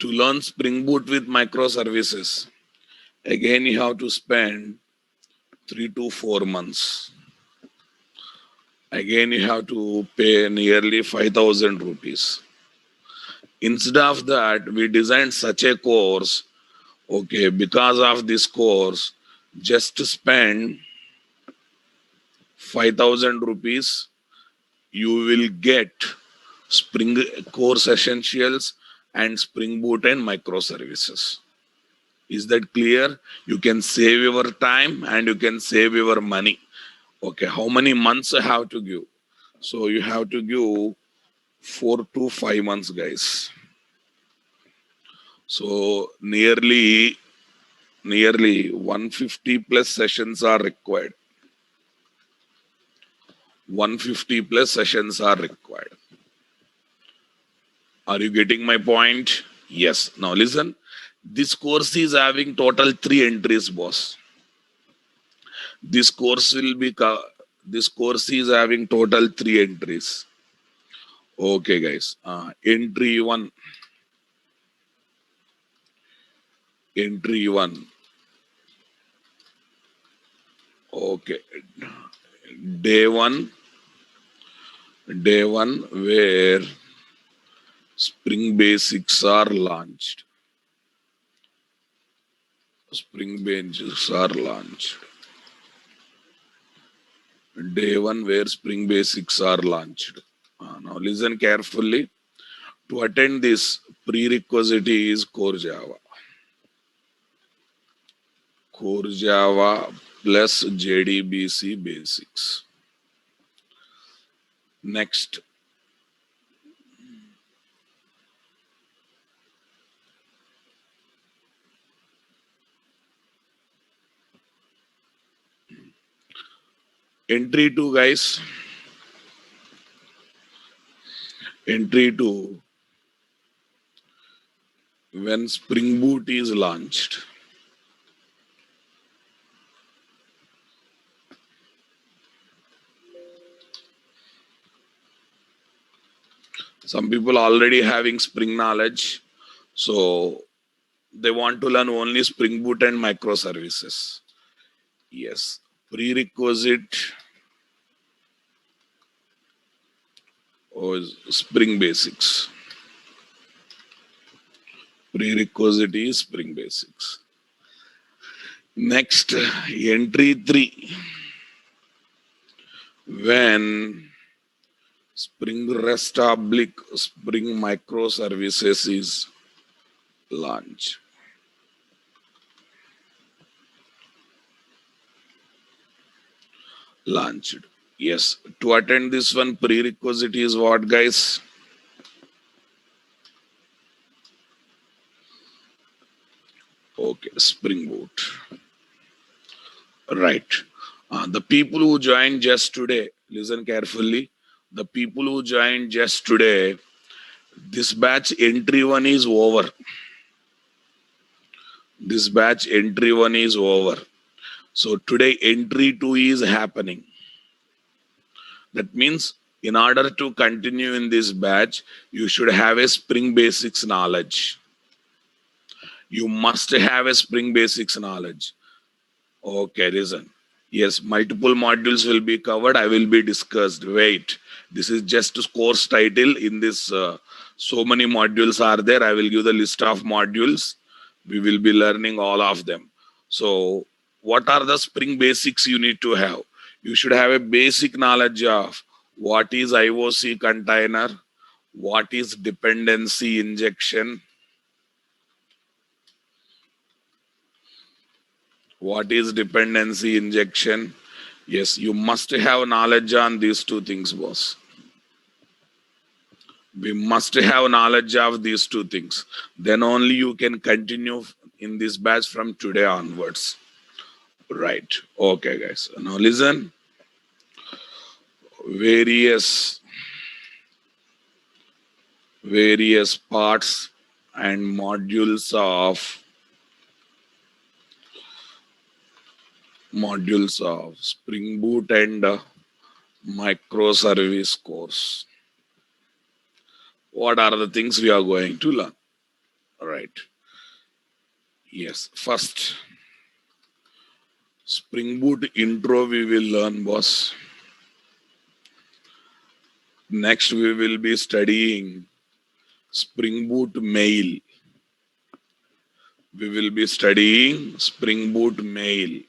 To learn Spring Boot with microservices, again you have to spend 3 to 4 months. Again you have to pay nearly 5,000 rupees. Instead of that, we designed such a course. Okay, because of this course, just to spend 5,000 rupees, you will get Spring Course Essentials and Spring Boot and microservices. Is that clear? You can save your time and you can save your money. Okay, how many months I have to give? So you have to give 4 to 5 months, guys. So nearly 150 plus sessions are required. 150 plus sessions are required. Are you getting my point? Yes. Now listen, this course is having total 3 entries, boss. This course is having total 3 entries. Okay, guys. Entry 1. Entry 1. Okay. Day 1. Day 1 where Spring Basics are launched. Spring Basics are launched. Day 1 where Spring Basics are launched. Now listen carefully. To attend this, prerequisite is Core Java. Core Java plus JDBC basics. Next. Entry 2, guys. Entry 2. When Spring Boot is launched. Some people already having Spring knowledge. So they want to learn only Spring Boot and microservices. Yes. Prerequisite or Spring Basics. Prerequisite is Spring Basics. Next, entry 3. When Spring REST Spring Microservices is launched. Yes. To attend this one, prerequisite is what, guys? Okay, Spring Boot. Right. The people who joined just today, listen carefully. The people who joined just today, this batch entry 1 is over. This batch entry 1 is over. So today entry 2 is happening. That means in order to continue in this batch, you should have a Spring Basics knowledge. You must have a Spring Basics knowledge. Okay, listen. Yes, multiple modules will be covered. I will be discussed. Wait, this is just a course title. In this, so many modules are there. I will give the list of modules. We will be learning all of them. So what are the Spring Basics you need to have? You should have a basic knowledge of what is IOC container, what is dependency injection, what is dependency injection. Yes, you must have knowledge on these 2 things, boss. We must have knowledge of these 2 things. Then only you can continue in this batch from today onwards. Right. Okay, guys. Now listen. Various parts and modules of Spring Boot and microservice course. What are the things we are going to learn? All right. Yes. First, Spring Boot intro we will learn, boss. Next, we will be studying Spring Boot mail. We will be studying Spring Boot mail.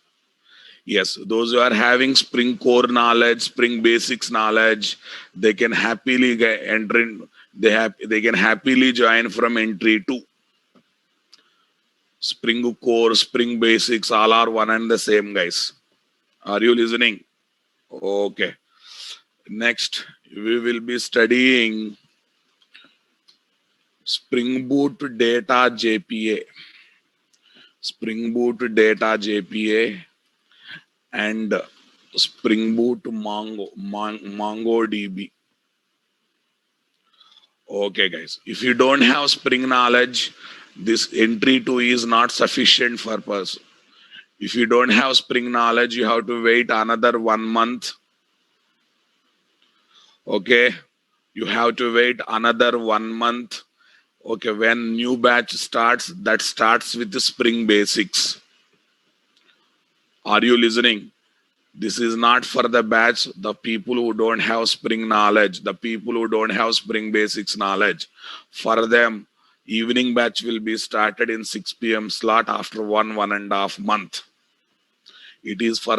Yes, those who are having Spring core knowledge, Spring basics knowledge, they can happily enter in. They can happily join from entry 2. Spring core, Spring basics, all are one and the same, guys. Are you listening? Okay. Next, we will be studying Spring Boot data JPA. Spring Boot data JPA and Spring Boot MongoDB. Okay, guys. If you don't have Spring knowledge, this entry 2 is not sufficient for us. If you don't have Spring knowledge, you have to wait another 1 month. Okay, you have to wait another 1 month. Okay, when new batch starts, that starts with the Spring basics. Are you listening? This is not for the batch, the people who don't have Spring knowledge, the people who don't have Spring basics knowledge. For them, evening batch will be started in 6 p.m. slot after 1.5 month. It is for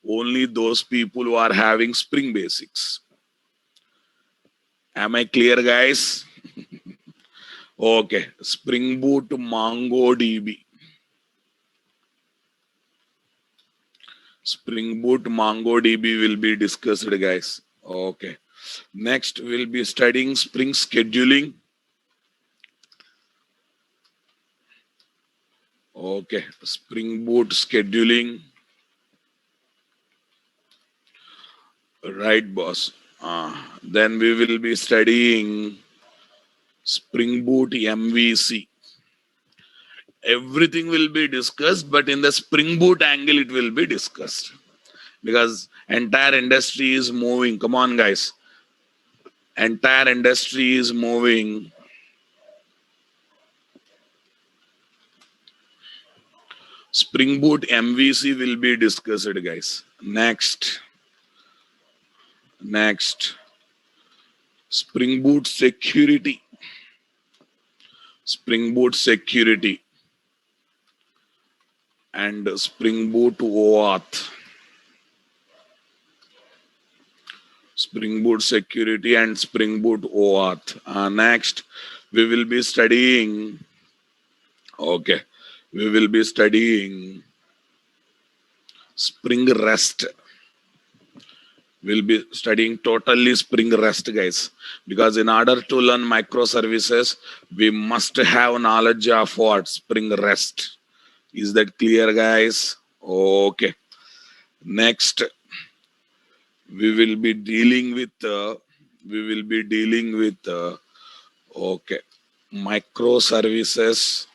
only those people who are having Spring basics. Am I clear, guys? Okay, Spring Boot MongoDB. Spring Boot MongoDB will be discussed, guys. Okay. Next, we'll be studying Spring scheduling. Okay, Spring Boot scheduling. Right, boss. Then we will be studying Spring Boot MVC. Everything will be discussed, but in the Spring Boot angle, it will be discussed. Because entire industry is moving. Come on, guys. Entire industry is moving. Spring Boot MVC will be discussed, guys. Next, Spring Boot security. Spring Boot security and Spring Boot OAuth. Spring Boot security and Spring Boot OAuth. Next, we will be studying. Okay, we will be studying Spring REST. We'll be studying totally Spring REST, guys. Because in order to learn microservices, we must have knowledge of what? Spring REST. Is that clear, guys? Okay. Next, we will be dealing with okay, microservices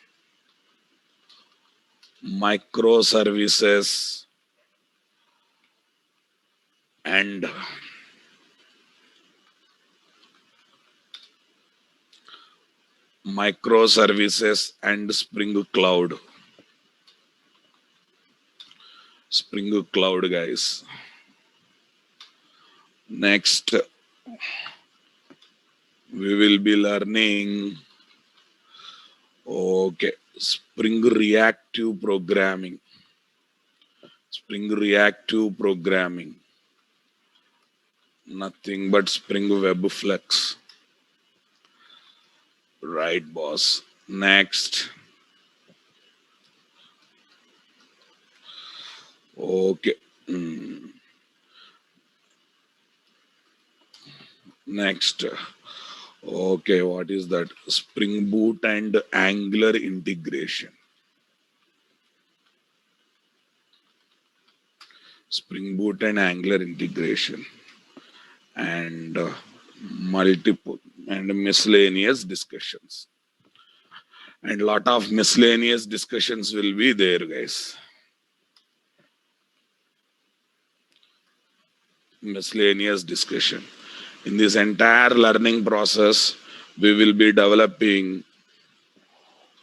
and Spring Cloud. Spring Cloud, guys. Next, we will be learning okay, Spring reactive programming. Spring reactive programming. Nothing but Spring Web Flex. Right, boss. Next. Okay. Next. Okay, what is that? Spring Boot and Angular integration. Spring Boot and Angular integration. And multiple and miscellaneous discussions. And lot of miscellaneous discussions will be there, guys. Miscellaneous discussion. In this entire learning process, we will be developing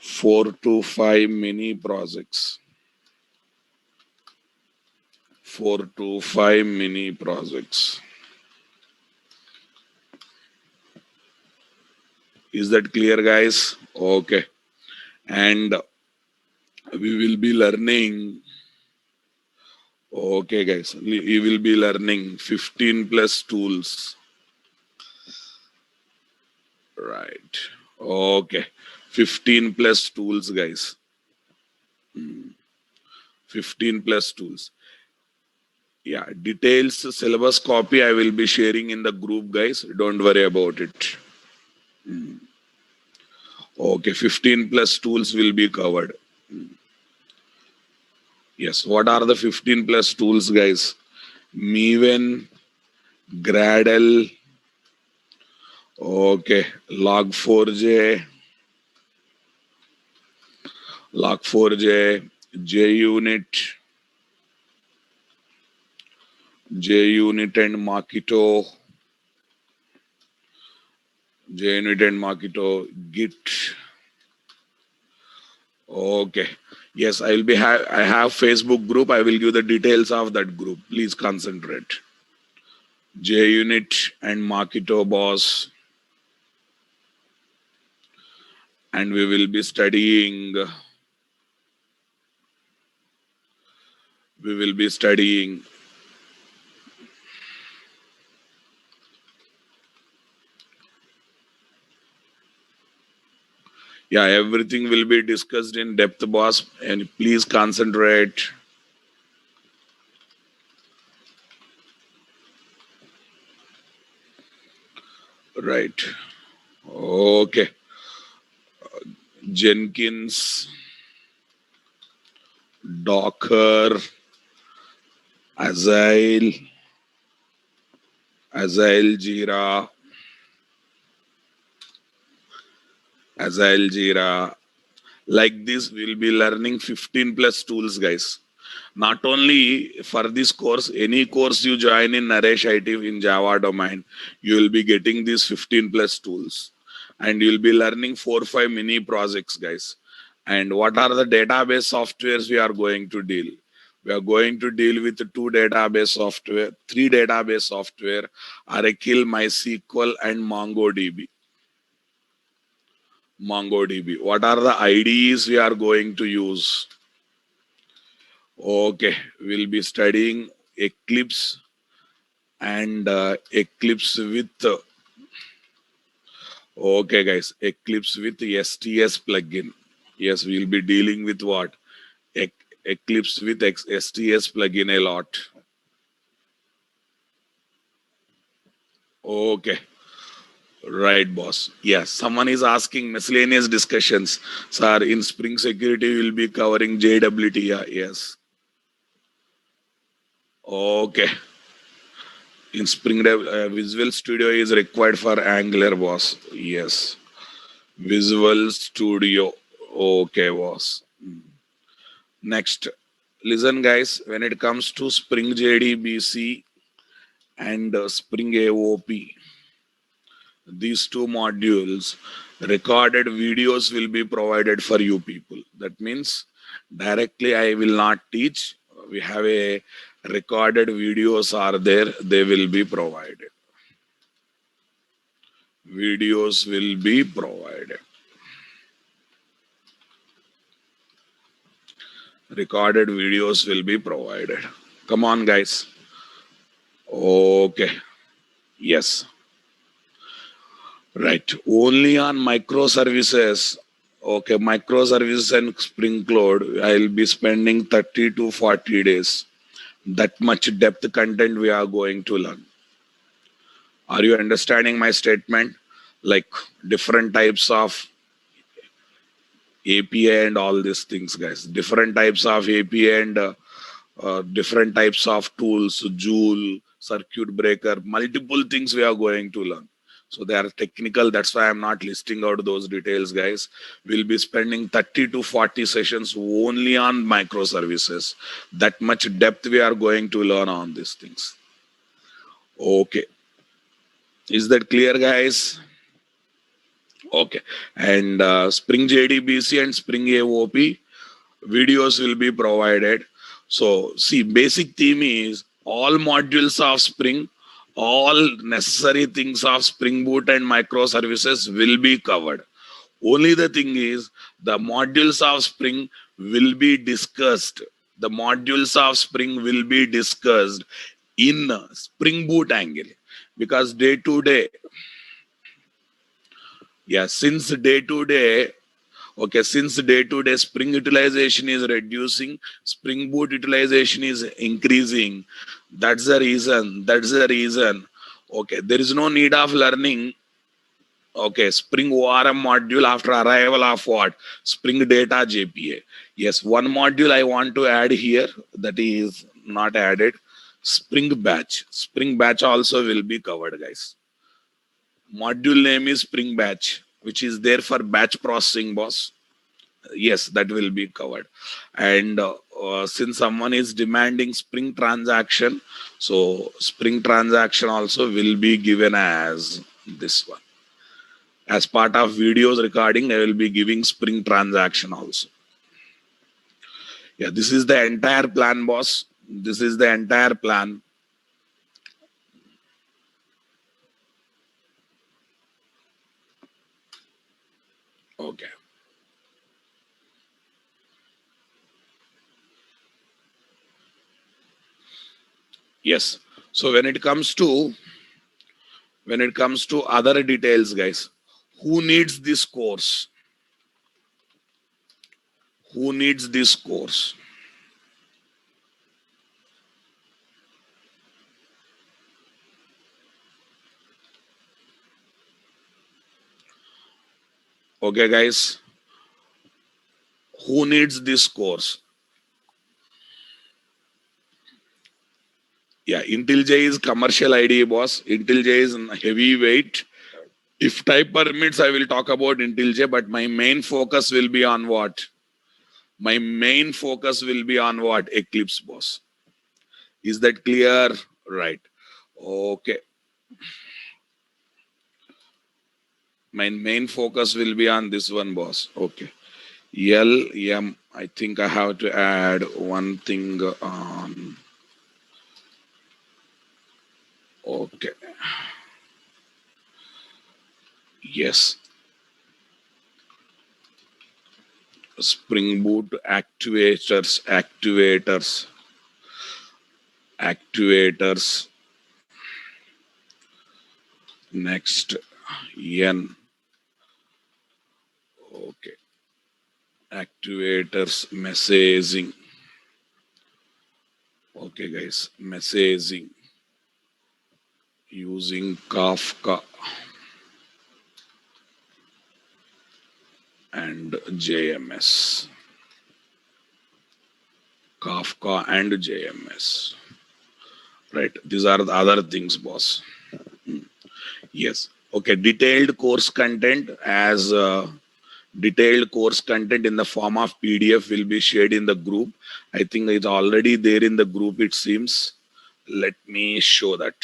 4 to 5 mini projects. 4 to 5 mini projects. Is that clear, guys? Okay. And we will be learning. Okay, guys. We will be learning 15 plus tools. Right. Okay. 15 plus tools, guys. 15 plus tools. Yeah, details, syllabus copy I will be sharing in the group, guys. Don't worry about it. Okay, 15 plus tools will be covered. Yes, what are the 15 plus tools, guys? Maven, Gradle, okay, Log4j, Log4j, JUnit, JUnit and Makito, JUnit and Makito, Git. Okay. Yes, I will be I have Facebook group. I will give the details of that group. Please concentrate. JUnit and Makito boss. And we will be studying. We will be studying. Yeah, everything will be discussed in depth, boss. And please concentrate. Right. Okay. Jenkins, Docker, Agile, Jira, Like this, we'll be learning 15 plus tools, guys. Not only for this course, any course you join in Naresh IT in Java domain, you will be getting these 15 plus tools. And you'll be learning 4 or 5 mini projects, guys. And what are the database softwares we are going to deal? We are going to deal with 2 database software, 3 database software, Oracle, MySQL, and MongoDB. What are the IDEs we are going to use? Okay, we'll be studying Eclipse and Eclipse with okay, guys, Eclipse with STS plugin. Yes, we'll be dealing with what? Eclipse with STS plugin a lot. Okay. Right, boss. Yes, someone is asking miscellaneous discussions. Sir, in Spring Security, we'll be covering JWT. Yeah, yes. Okay. In Spring Visual Studio is required for Angular, boss. Yes. Visual Studio. Okay, boss. Next. Listen, guys, when it comes to Spring JDBC and Spring AOP, these 2 modules, recorded videos will be provided for you people. That means directly I will not teach. We have a recorded videos are there. They will be provided. Videos will be provided. Recorded videos will be provided. Come on, guys. Okay. Yes. Right. Only on microservices. Okay. Microservices and Spring Cloud, I'll be spending 30 to 40 days. That much depth content we are going to learn. Are you understanding my statement? Like different types of API and all these things, guys. Different types of API and different types of tools, Joule, circuit breaker, multiple things we are going to learn. So they are technical. That's why I'm not listing out those details, guys. We'll be spending 30 to 40 sessions only on microservices. That much depth we are going to learn on these things. Okay. Is that clear, guys? Okay. And Spring JDBC and Spring AOP videos will be provided. So see, basic theme is all modules of Spring, all necessary things of Spring Boot and microservices will be covered. Only the thing is the modules of Spring will be discussed. The modules of Spring will be discussed in Spring Boot angle, because day to day, yeah, since day to day, okay, since day to day Spring utilization is reducing, Spring Boot utilization is increasing. That's the reason. That's the reason. Okay, there is no need of learning. Okay, Spring ORM module after arrival of what? Spring Data JPA. Yes, one module I want to add here that is not added. Spring Batch. Spring Batch also will be covered, guys. Module name is Spring Batch, which is there for batch processing, boss. Yes, that will be covered. And since someone is demanding Spring transaction, so Spring transaction also will be given as this one. As part of videos recording, I will be giving Spring transaction also. Yeah, this is the entire plan, boss. This is the entire plan. Okay. Yes. So when it comes to other details, guys, who needs this course? Who needs this course? Okay, guys, who needs this course? Yeah, IntelliJ is commercial ID, boss. IntelliJ is heavyweight. If type permits, I will talk about IntelliJ, but my main focus will be on what? My main focus will be on what? Eclipse, boss. Is that clear? Right. Okay. My main focus will be on this one, boss. Okay. LM. I think I have to add one thing on. Okay. Yes. Spring Boot actuators. Next, N. Okay. Actuators messaging. Okay, guys. Messaging using Kafka and JMS. Kafka and JMS. Right. These are the other things, boss. Yes. Okay. Detailed course content as detailed course content in the form of PDF will be shared in the group. I think it's already there in the group, it seems. Let me show that.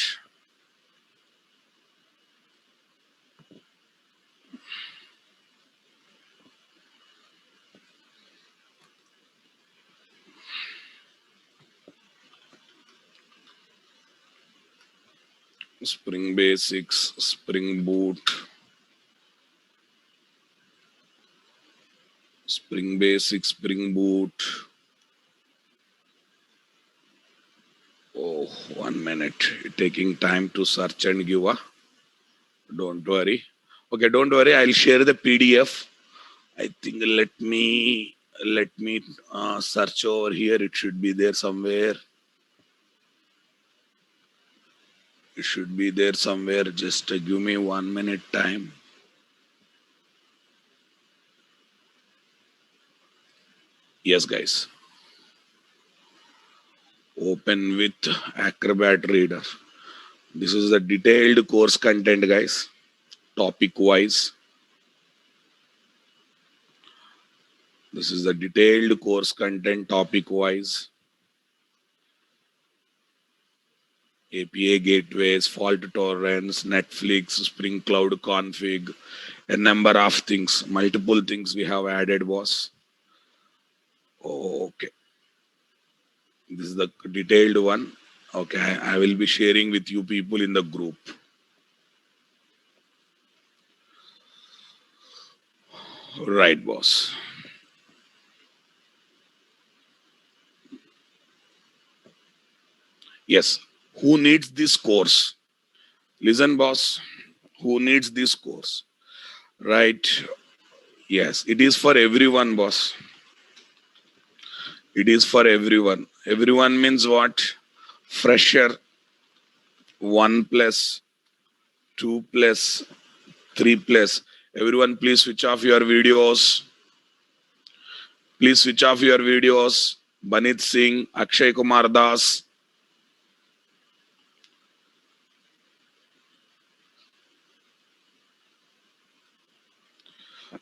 Spring Basics, Spring Boot, Spring Basics, Spring Boot. Oh, 1 minute. Taking time to search and give a. Don't worry. Okay, don't worry. I'll share the PDF. I think let me search over here. It should be there somewhere. It should be there somewhere. Just give me 1 minute time. Yes, guys. Open with Acrobat Reader. This is the detailed course content, guys. Topic wise. This is the detailed course content topic wise. API gateways, fault tolerance, Netflix, Spring Cloud config, a number of things, multiple things we have added, boss. Okay, this is the detailed one. Okay, I will be sharing with you people in the group. Right, boss. Yes. Who needs this course? Listen, boss. Who needs this course? Right. Yes. It is for everyone, boss. It is for everyone. Everyone means what? Fresher, 1 plus, 2 plus, 3 plus. Everyone, please switch off your videos. Please switch off your videos. Banit Singh, Akshay Kumar Das.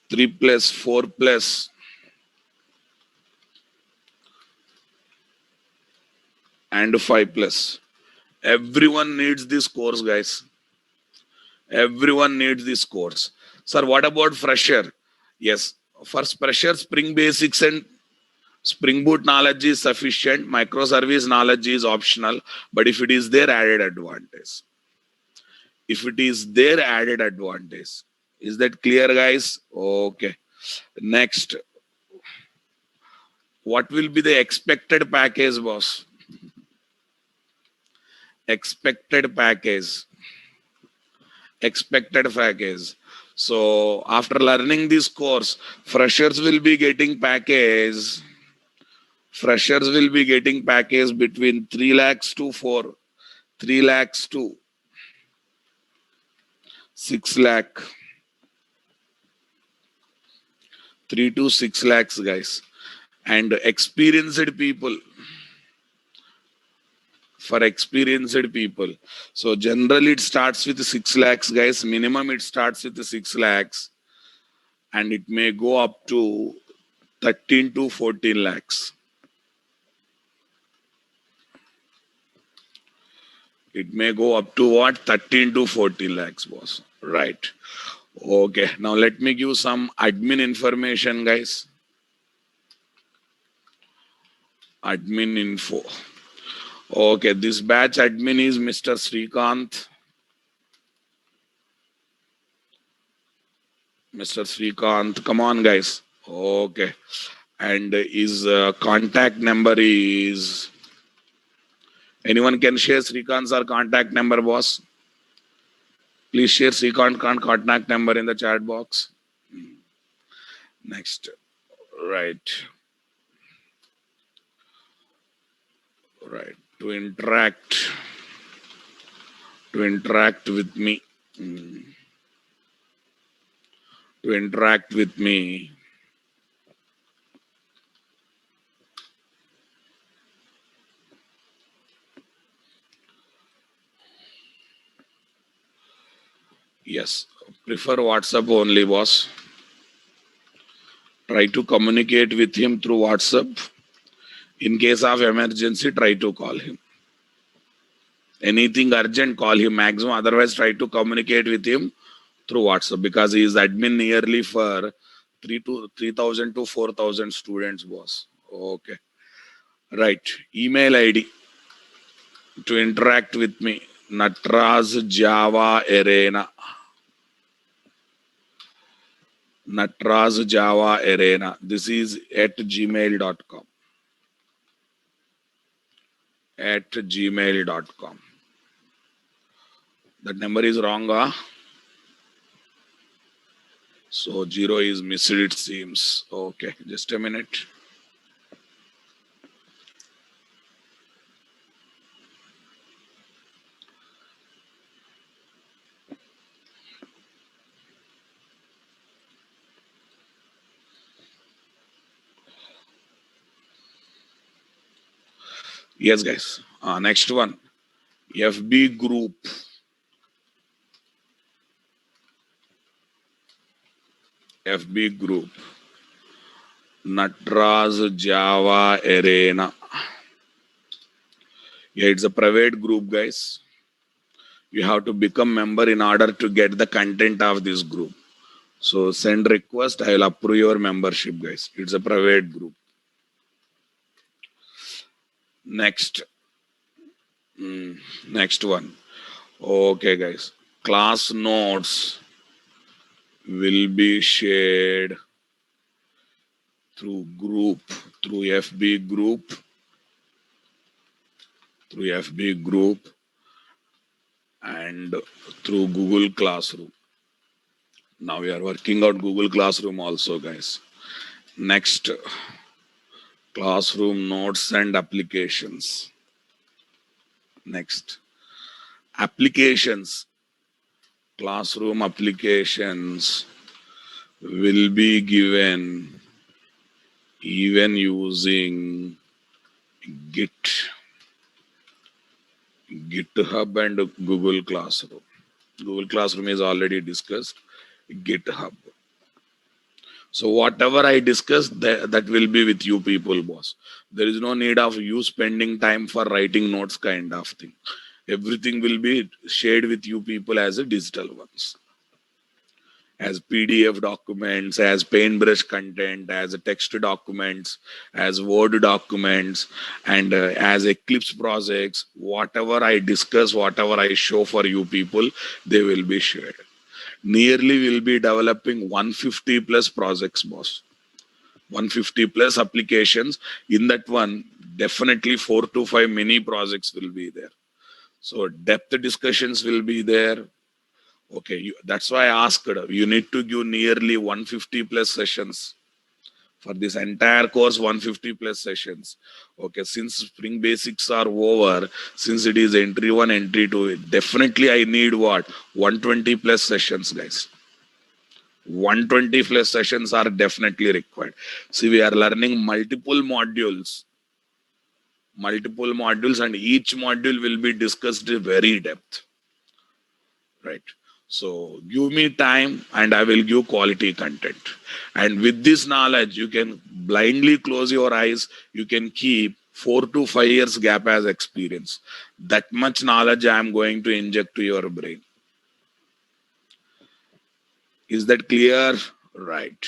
3 plus, 4 plus, and 5 plus. Everyone needs this course, guys. Everyone needs this course. Sir, what about fresher? Yes, for fresher, Spring Basics and Spring Boot knowledge is sufficient. Microservice knowledge is optional. But if it is their added advantage, if it is their added advantage, is that clear, guys? Okay. Next, what will be the expected package, boss? Expected package. Expected package. So after learning this course, freshers will be getting package. Freshers will be getting package between 3 lakhs to 3 lakhs to 6 lakh. 3 to 6 lakhs, guys. And experienced people, for experienced people. So generally it starts with 6 lakhs, guys. Minimum it starts with 6 lakhs. And it may go up to 13 to 14 lakhs. It may go up to what? 13 to 14 lakhs, boss. Right. Okay. Now let me give some admin information, guys. Admin info. Okay. This batch admin is Mr. Srikanth. Mr. Srikanth. Come on, guys. Okay. And his contact number is... Anyone can share Srikanth's or contact number, boss? Please share Srikanth's contact number in the chat box. Next. Right. Right. To interact with me. To interact with me. Yes, prefer WhatsApp only, boss. Try to communicate with him through WhatsApp. In case of emergency, try to call him. Anything urgent, call him maximum. Otherwise, try to communicate with him through WhatsApp because he is admin nearly for 3,000 to 4,000 students, boss. Okay. Right. Email ID to interact with me. Natraz Java Arena. Natraz Java Arena. This is at gmail.com. At gmail.com. That number is wrong, huh? So 0 is missed, it seems. Okay, just a minute. Yes, guys. Next one. FB group. FB group. Natraz Java Arena. Yeah, it's a private group, guys. You have to become member in order to get the content of this group. So send request, I will approve your membership, guys. It's a private group. Next, next one. Okay, guys. Class notes will be shared through group, through FB group, and through Google Classroom. Now we are working out Google Classroom also, guys. Next, classroom notes and applications. Next, applications. Classroom applications will be given even using GitHub and Google Classroom. Google Classroom is already discussed. GitHub. So whatever I discuss, that will be with you people, boss. There is no need of you spending time for writing notes kind of thing. Everything will be shared with you people as a digital ones. As PDF documents, as paintbrush content, as a text documents, as Word documents, and as Eclipse projects, whatever I discuss, whatever I show for you people, they will be shared. Nearly will be developing 150 plus projects, boss. 150 plus applications. In that one, definitely 4 to 5 mini projects will be there. So depth discussions will be there. Okay, that's why I asked. You need to give nearly 150 plus sessions for this entire course. 150 plus sessions. Okay, since Spring Basics are over, since it is entry 1, entry 2, definitely I need what 120 plus sessions, guys. 120 plus sessions are definitely required. See, we are learning multiple modules, and each module will be discussed in very depth, right? So give me time and I will give quality content. And with this knowledge, you can blindly close your eyes. You can keep 4 to 5 years gap as experience. That much knowledge I am going to inject to your brain. Is that clear? Right.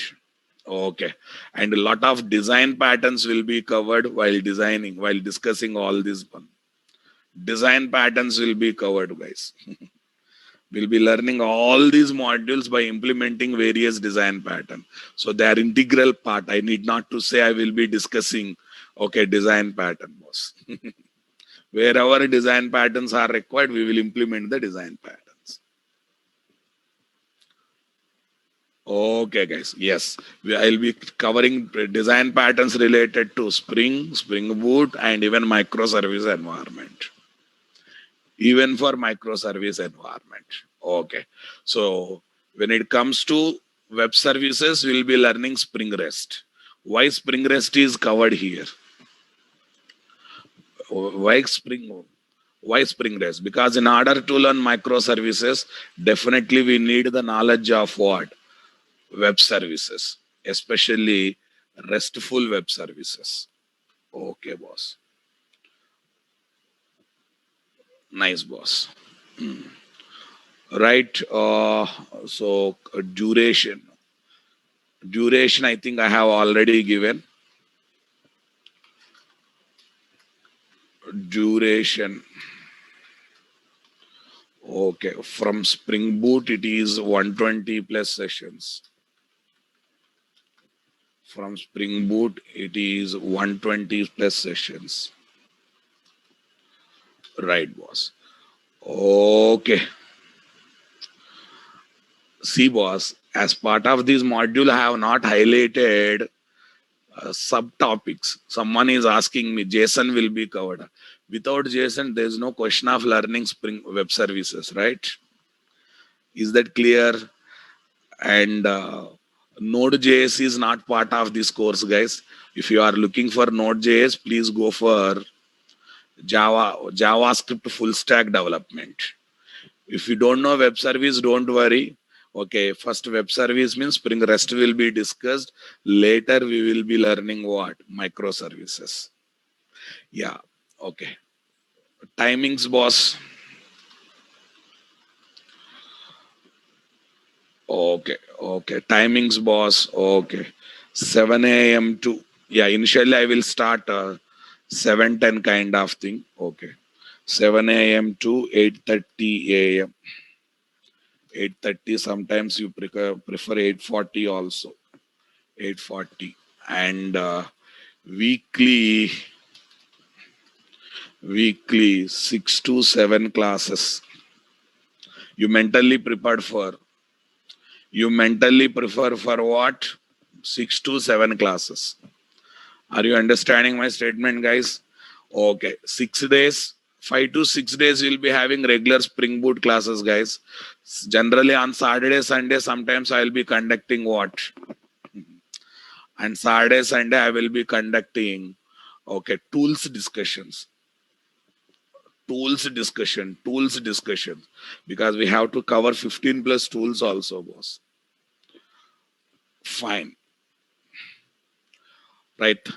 Okay. And a lot of design patterns will be covered while designing, while discussing all this one. Design patterns will be covered, guys. We'll be learning all these modules by implementing various design pattern. So they are integral part. I need not to say I will be discussing, okay, design pattern, boss. Wherever design patterns are required, we will implement the design patterns. Okay, guys. Yes, I'll be covering design patterns related to Spring, Spring Boot, and even microservice environment. Even for microservice environment. Okay. So when it comes to web services, we'll be learning Spring REST. Why Spring REST is covered here? Why Spring? Why Spring REST? Because in order to learn microservices, definitely we need the knowledge of what? Web services, especially RESTful web services. Okay, boss. Nice, boss. Right. So duration. Duration, I think I have already given. Duration. Okay. From Spring Boot, it is 120 plus sessions. From Spring Boot, it is 120 plus sessions. Right, boss. Okay. See, boss, as part of this module, I have not highlighted subtopics. Someone is asking me, JSON will be covered. Without JSON, there is no question of learning Spring Web Services, right? Is that clear? And Node.js is not part of this course, guys. If you are looking for Node.js, please go for JavaScript full stack development. If you don't know web service, don't worry. Okay, first web service means Spring REST will be discussed. Later we will be learning what? Microservices. Yeah, okay. Timings, boss. Okay, okay. Timings, boss. Okay. 7 a.m. to, yeah, initially I will start 7:10 kind of thing. Okay. 7 a.m. to 8:30 a.m. 8:30. Sometimes you prefer 8:40 also. 8:40. And weekly, weekly 6 to 7 classes. You mentally prepared for. You mentally prefer for what? 6 to 7 classes. Are you understanding my statement, guys? Okay, 6 days, 5 to 6 days, you'll be having regular Spring Boot classes, guys. Generally on Saturday, Sunday, sometimes I'll be conducting what? And Saturday, Sunday, I will be conducting, okay, tools discussion, because we have to cover 15 plus tools also, boss. Fine, right?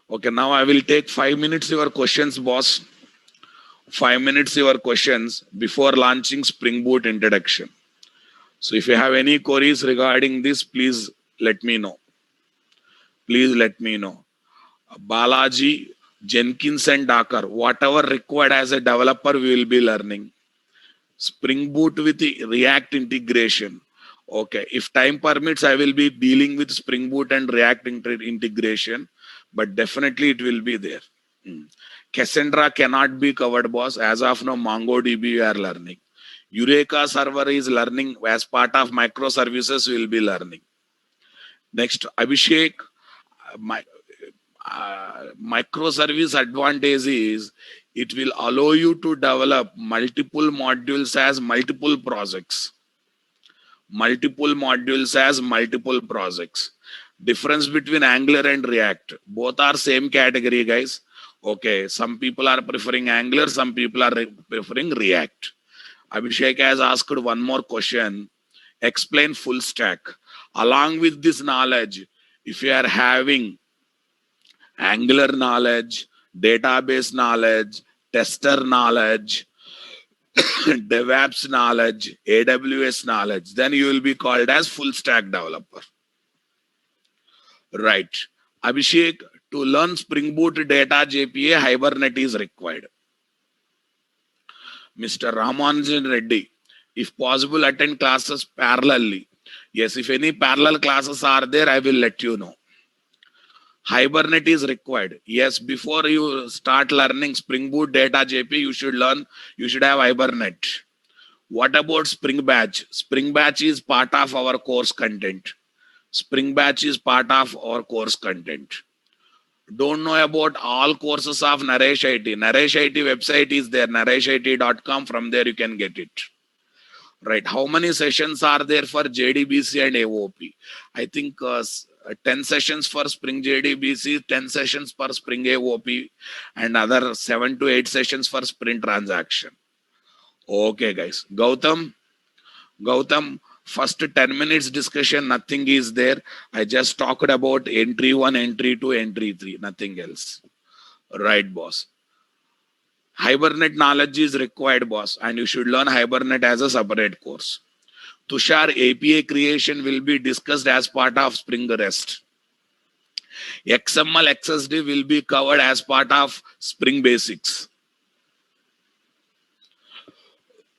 Okay, now I will take 5 minutes your questions, boss. 5 minutes your questions before launching Spring Boot introduction. So if you have any queries regarding this, please let me know. Please let me know. Balaji, Jenkins and Docker, whatever required as a developer, we will be learning. Spring Boot with the React integration. Okay, if time permits, I will be dealing with Spring Boot and React integration, but definitely it will be there. Cassandra cannot be covered, boss. As of now, MongoDB we are learning. Eureka server is learning as part of microservices. We will be learning. Next, Abhishek, my, microservice advantage is it will allow you to develop multiple modules as multiple projects. Multiple modules as multiple projects. Difference between Angular and React. Both are same category, guys. Okay, some people are preferring Angular, some people are preferring React. Abhishek has asked one more question. Explain full stack. Along with this knowledge, if you are having Angular knowledge, database knowledge, tester knowledge, DevOps knowledge, AWS knowledge, then you will be called as full stack developer. Right. Abhishek, to learn Spring Boot data JPA, Hibernate is required. Mr. Ramanujan Reddy, if possible, attend classes parallelly. Yes, if any parallel classes are there, I will let you know. Hibernate is required. Yes, before you start learning Spring Boot data JP, you should have Hibernate. What about Spring Batch? Spring Batch is part of our course content. Spring Batch is part of our course content. Don't know about all courses of Naresh IT. Naresh IT website is there, nareshit.com. From there you can get it. Right. How many sessions are there for JDBC and AOP? I think 10 sessions for Spring JDBC, 10 sessions for Spring AOP, and other 7 to 8 sessions for Spring transaction. Okay, guys. Gautam, first 10 minutes discussion, nothing is there. I just talked about entry 1, entry 2, entry 3, nothing else. Right, boss. Hibernate knowledge is required, boss, and you should learn Hibernate as a separate course. Tushar, API creation will be discussed as part of Spring REST. XML XSD will be covered as part of Spring Basics.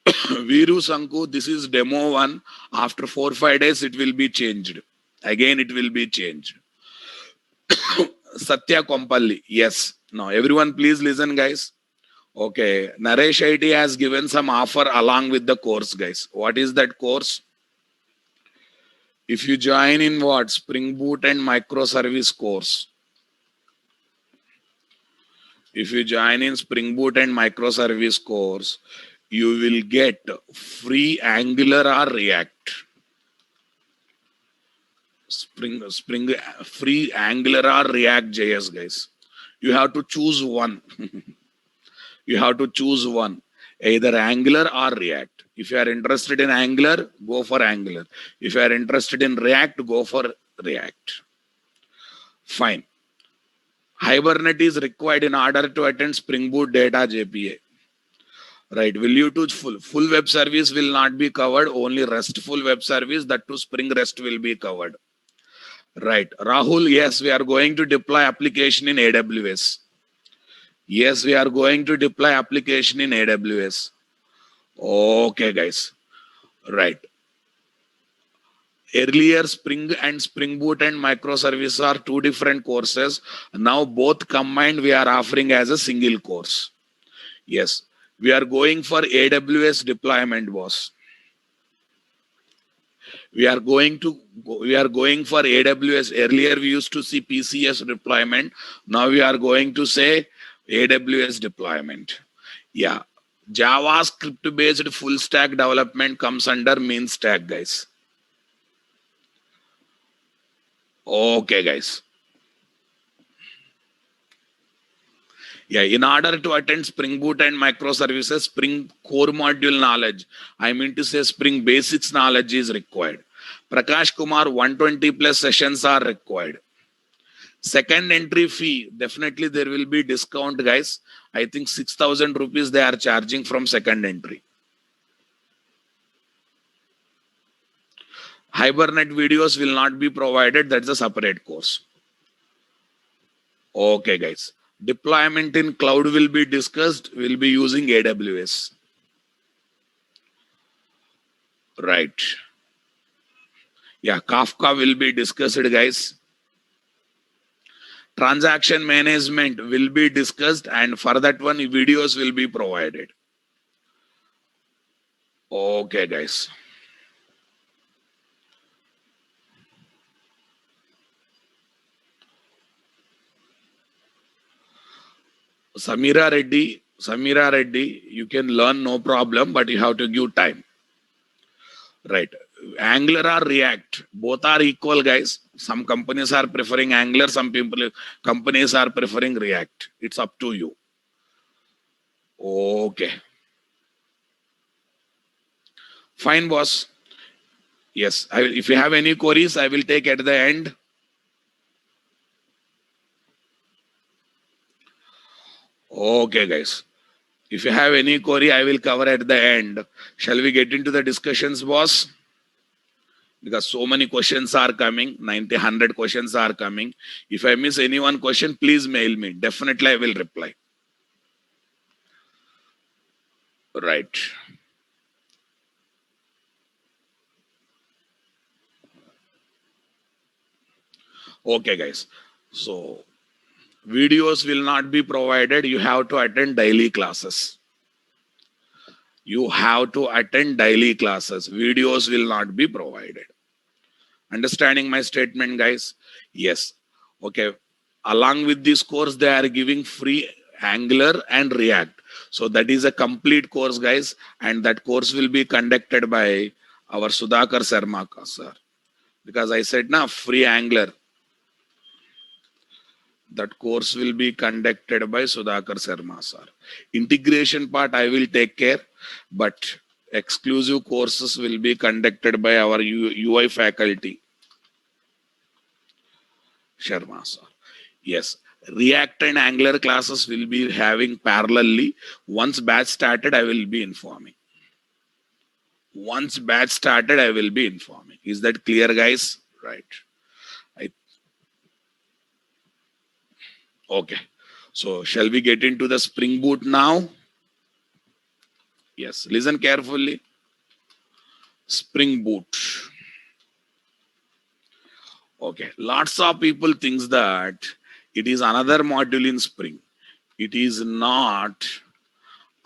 Viru Sanku, this is demo 1. After 4-5 days, it will be changed. Again, it will be changed. Satya Kompalli, yes. Now, everyone, please listen, guys. Okay, Naresh IT has given some offer along with the course, guys. What is that course? If you join in what? Spring Boot and Microservice course. If you join in Spring Boot and Microservice course, you will get free Angular or React. Spring free Angular or React JS, guys. You have to choose one. You have to choose one, either Angular or React. If you are interested in Angular, go for Angular. If you are interested in React, go for React. Fine. Hibernate is required in order to attend Spring Boot data JPA. Right. Will you do full web service will not be covered, only RESTful web service, that to Spring REST will be covered. Right. Rahul, yes, we are going to deploy application in AWS. Yes, we are going to deploy application in AWS. Okay, guys. Right. Earlier, Spring and Spring Boot and Microservices are two different courses. Now, both combined, we are offering as a single course. Yes, we are going for AWS deployment, boss. We are going for AWS. Earlier, we used to see PCS deployment. Now, we are going to say AWS deployment. Yeah. JavaScript based full stack development comes under main stack, guys. Okay, guys. Yeah, in order to attend Spring Boot and Microservices, Spring core module knowledge, I mean to say Spring basics knowledge is required. Prakash Kumar, 120 plus sessions are required. Second entry fee, definitely there will be discount, guys. I think 6,000 rupees they are charging from second entry. Hibernate videos will not be provided. That's a separate course. Okay, guys. Deployment in cloud will be discussed. We'll be using AWS. Right. Yeah, Kafka will be discussed, guys. Transaction management will be discussed, and for that one, videos will be provided. Okay, guys. Samira Reddy, you can learn no problem, but you have to give time. Right. Angular or React, both are equal, guys. Some companies are preferring Angular, companies are preferring React. It's up to you. Okay. Fine, boss. Yes. If you have any queries, I will take at the end. Okay, guys. If you have any query, I will cover at the end. Shall we get into the discussions, boss? Because so many questions are coming, 90, 100 questions are coming. If I miss any one question, please mail me. Definitely, I will reply. Right. Okay, guys. So, videos will not be provided. You have to attend daily classes. You have to attend daily classes. Videos will not be provided. Understanding my statement, guys? Yes. Okay. Along with this course, they are giving free Angular and React. So that is a complete course, guys. And that course will be conducted by our Sudhakar Sarmaka, sir. Because I said, now free Angular. That course will be conducted by Sudhakar Sarma, sir. Integration part, I will take care. But exclusive courses will be conducted by our UI faculty. Sharma, sir. Yes. React and Angular classes will be having parallelly. Once batch started, I will be informing. Once batch started, I will be informing. Is that clear, guys? Right. Okay. So, shall we get into the Spring Boot now? Yes. Listen carefully. Spring Boot. Okay. Lots of people thinks that it is another module in Spring. It is not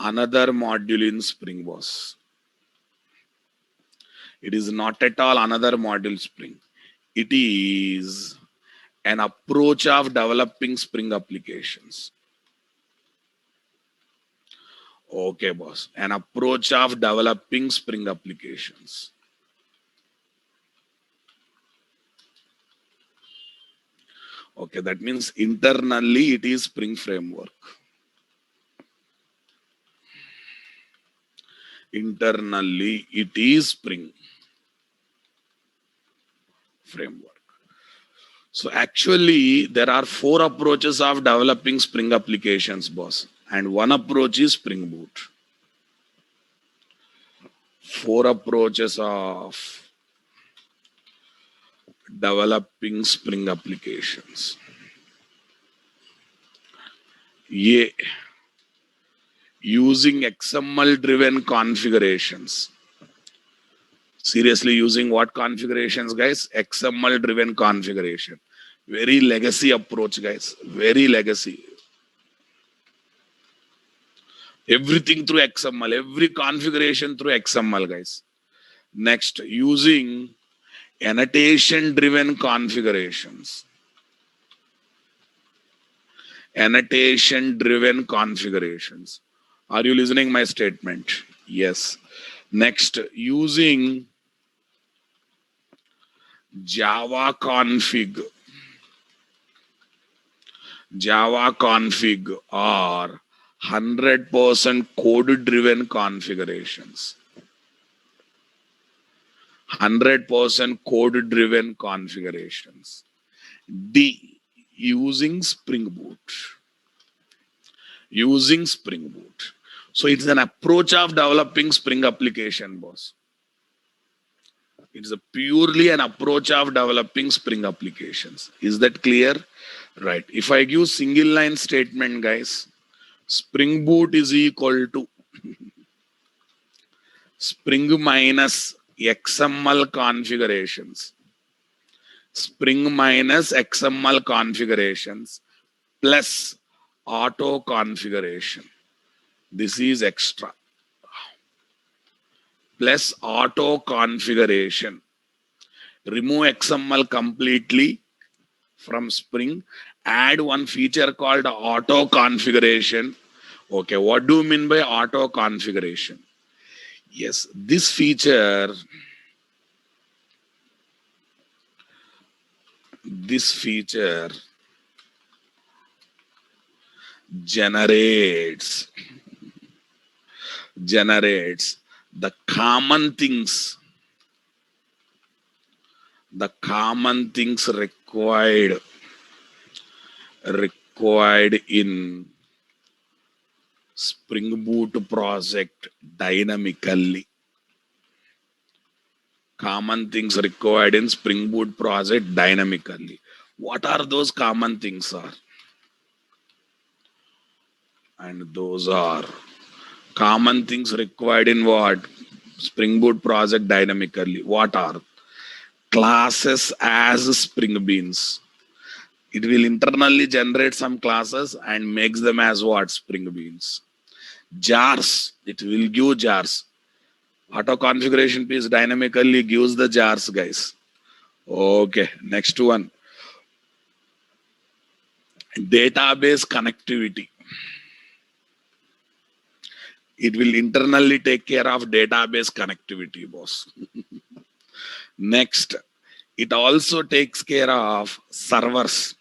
another module in Spring, boss. It is not at all another module Spring. It is an approach of developing Spring applications. Okay, boss. An approach of developing Spring applications. Okay, that means internally it is Spring framework. Internally it is Spring framework. So actually there are 4 approaches of developing Spring applications, boss. And one approach is Spring Boot. 4 approaches of developing Spring applications. A. Using XML driven configurations. Seriously, using what configurations, guys? XML driven configuration. Very legacy approach, guys. Very legacy. Everything through XML, every configuration through XML, guys. Next, using annotation driven configurations. Annotation driven configurations. Are you listening my statement? Yes. Next, using Java config or 100% code driven configurations. 100% code driven configurations. D. Using Spring Boot. Using Spring Boot. So it's an approach of developing Spring application, boss. It's a purely an approach of developing Spring applications. Is that clear? Right. If I give single line statement, guys, Spring Boot is equal to Spring minus XML configurations. Spring minus XML configurations plus auto configuration. This is extra. Plus auto configuration. Remove XML completely from Spring. Add one feature called auto configuration. Okay, what do you mean by auto configuration? Yes, this feature generates the common things required in Spring Boot project dynamically. Common things required in Spring Boot project dynamically. What are those common things are? And those are common things required in what? Spring Boot project dynamically. What are? Classes as Spring Beans. It will internally generate some classes and makes them as what? Spring Beans. Jars. It will give jars. Auto configuration piece dynamically gives the jars, guys. Okay, next one. Database connectivity. It will internally take care of database connectivity, boss. Next, it also takes care of servers.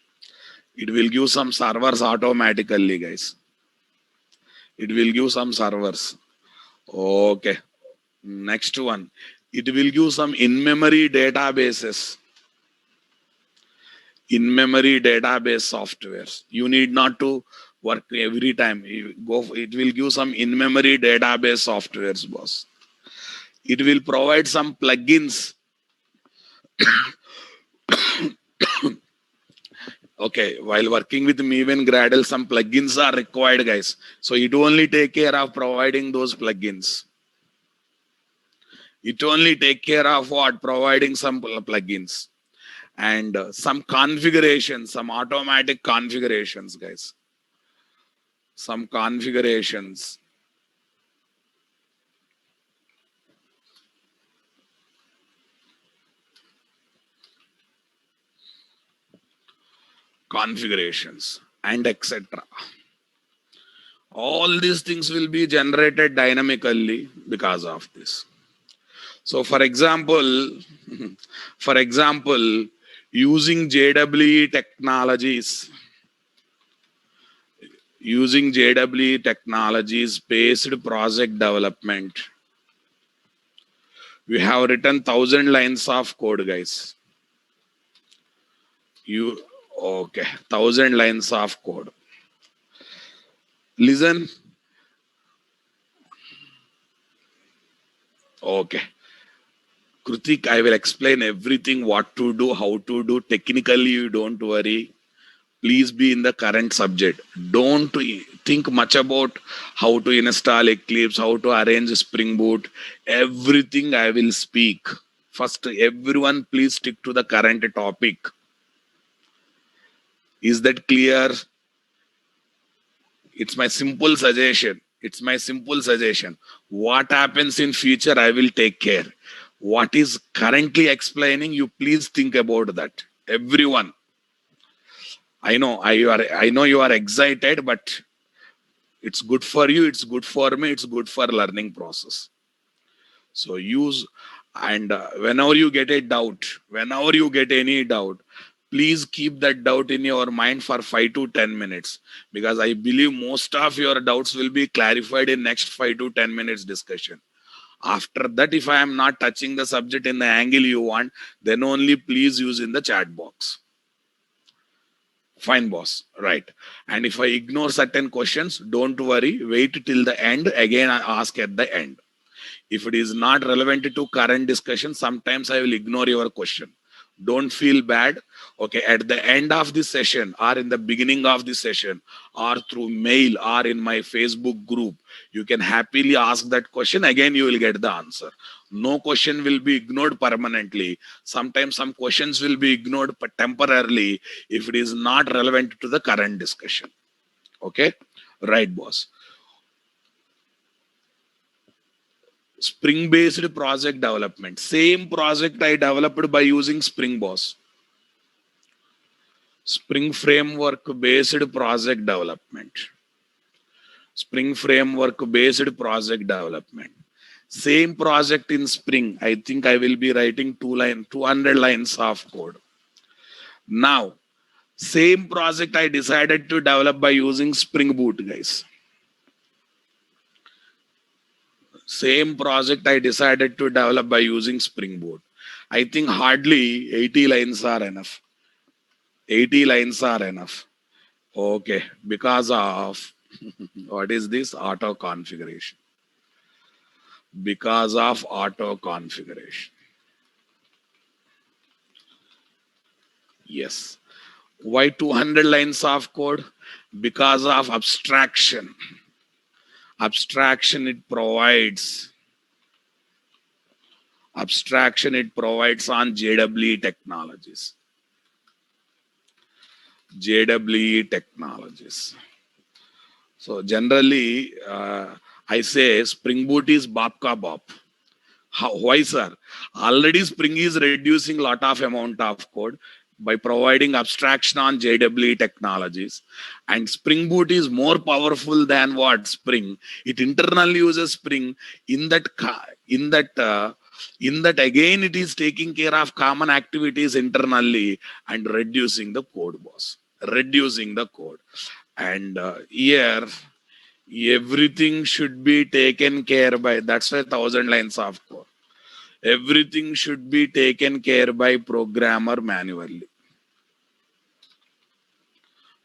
It will give some servers automatically, guys. It will give some servers. Okay. Next one. It will give some in-memory databases. In-memory database softwares. You need not to work every time. It will give some in-memory database softwares, boss. It will provide some plugins. Okay, while working with Maven Gradle, some plugins are required, guys. So it only take care of providing those plugins. It only take care of what? Providing some plugins. And some configurations, some automatic configurations, guys. Some configurations. Configurations and etc. All these things will be generated dynamically because of this. So for example, using JWE technologies, based project development, we have written 1,000 lines of code, guys. Okay, 1,000 lines of code. Listen. Okay. Krutik, I will explain everything what to do, how to do. Technically, you don't worry. Please be in the current subject. Don't think much about how to install Eclipse, how to arrange Spring Boot. Everything I will speak. First, everyone, please stick to the current topic. Is that clear? It's my simple suggestion. It's my simple suggestion. What happens in future, I will take care. What is currently explaining, you please think about that. Everyone. I know you are excited, but it's good for you, it's good for me, it's good for learning process. So use, and whenever you get a doubt, whenever you get any doubt, please keep that doubt in your mind for 5 to 10 minutes, because I believe most of your doubts will be clarified in next 5 to 10 minutes discussion. After that, if I am not touching the subject in the angle you want, then only please use in the chat box. Fine, boss. Right. And if I ignore certain questions, don't worry. Wait till the end. Again, I ask at the end. If it is not relevant to current discussion, sometimes I will ignore your question. Don't feel bad. Okay. At the end of the session, or in the beginning of the session, or through mail, or in my Facebook group, you can happily ask that question. Again, you will get the answer. No question will be ignored permanently. Sometimes some questions will be ignored temporarily if it is not relevant to the current discussion. Okay. Right, boss. Spring based project development. Same project I developed by using Spring, boss. Spring framework based project development. Spring framework based project development. Same project in Spring. I think I will be writing 200 lines of code. Now, same project I decided to develop by using Spring Boot, guys. Same project I decided to develop by using Spring Boot. I think hardly 80 lines are enough. 80 lines are enough. Okay, because of what is this? Auto configuration. Because of auto configuration. Yes. Why 200 lines of code? Because of abstraction. Abstraction it provides. Abstraction it provides on JWE technologies. JWE technologies. So generally, I say Spring Boot is Babka Bop. How, why, sir? Already Spring is reducing lot of amount of code by providing abstraction on JWE technologies. And Spring Boot is more powerful than what Spring. It internally uses Spring in that again it is taking care of common activities internally and reducing the code, boss. Reducing the code. And here everything should be taken care by, that's why 1,000 lines of code. Everything should be taken care by programmer manually.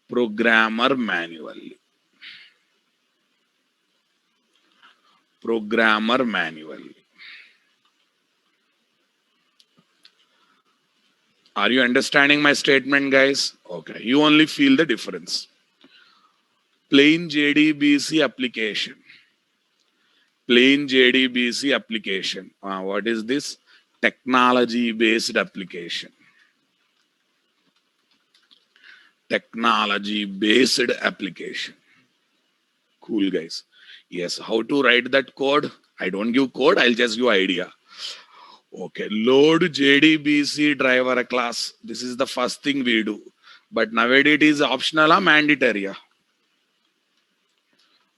Programmer manually. Programmer manually. Are you understanding my statement, guys? Okay, you only feel the difference. Plain JDBC application. Plain JDBC application. What is this? Technology based application. Technology based application. Cool, guys. Yes, how to write that code? I don't give code, I'll just give idea. Okay, load JDBC driver class. This is the first thing we do. But nowadays it is optional or mandatory?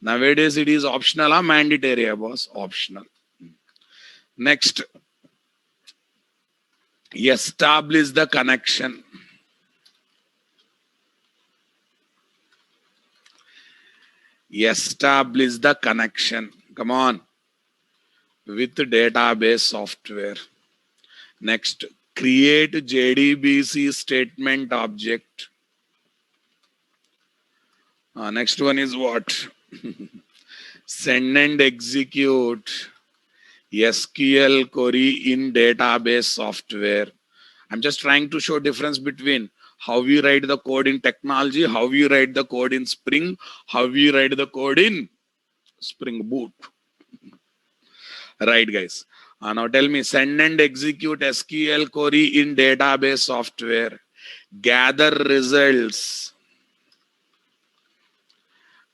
Nowadays it is optional or mandatory, boss? Optional. Next, establish the connection. Establish the connection. Come on. With database software. Next, create JDBC statement object. Next one is what? Send and execute SQL query in database software. I'm just trying to show difference between how we write the code in technology, how we write the code in Spring, how we write the code in Spring Boot. Right, guys. Now tell me, send and execute SQL query in database software. Gather results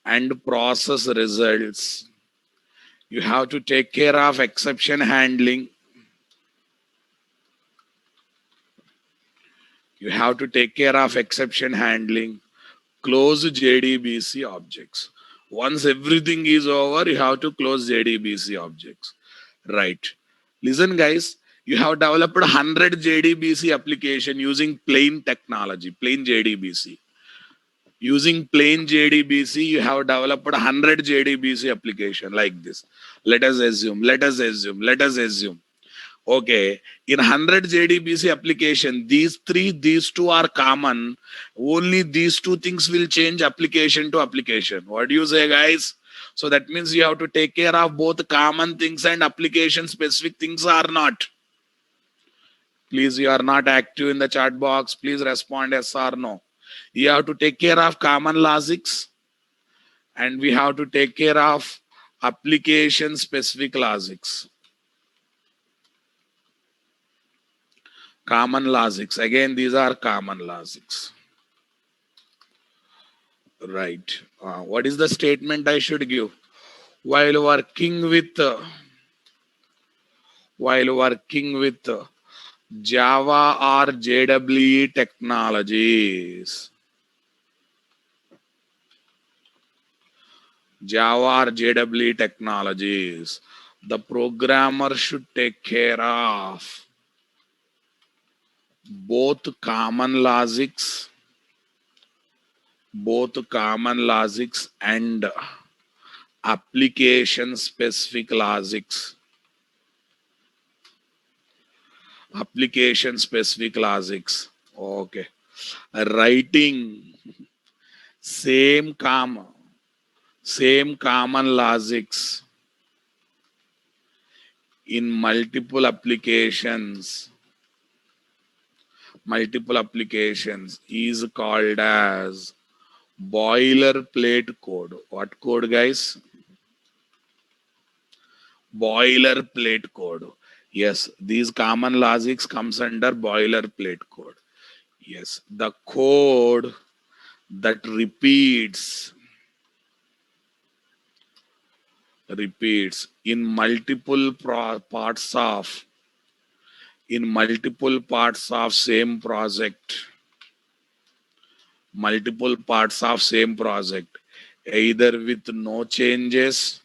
and process results. You have to take care of exception handling. You have to take care of exception handling. Close JDBC objects. Once everything is over, you have to close JDBC objects. Right. Listen, guys, you have developed 100 JDBC application using plain technology, plain JDBC. Using plain JDBC, you have developed 100 JDBC application like this. Let us assume. Okay, in 100 JDBC application, these two are common. Only these two things will change application to application. What do you say, guys? So that means you have to take care of both common things and application specific things are not. Please, you are not active in the chat box. Please respond yes or no. You have to take care of common logics and we have to take care of application specific logics. Common logics. Again, these are common logics. Right. What is the statement I should give? While working with Java or JWE technologies. Java or JWE technologies. The programmer should take care of both common logics and application specific logics. Application specific logics. Okay. Writing same common logics in multiple applications is called as boilerplate code. What code, guys? Boilerplate code. Yes, these common logics comes under boilerplate code. Yes, the code that repeats in multiple parts of same project, either with no changes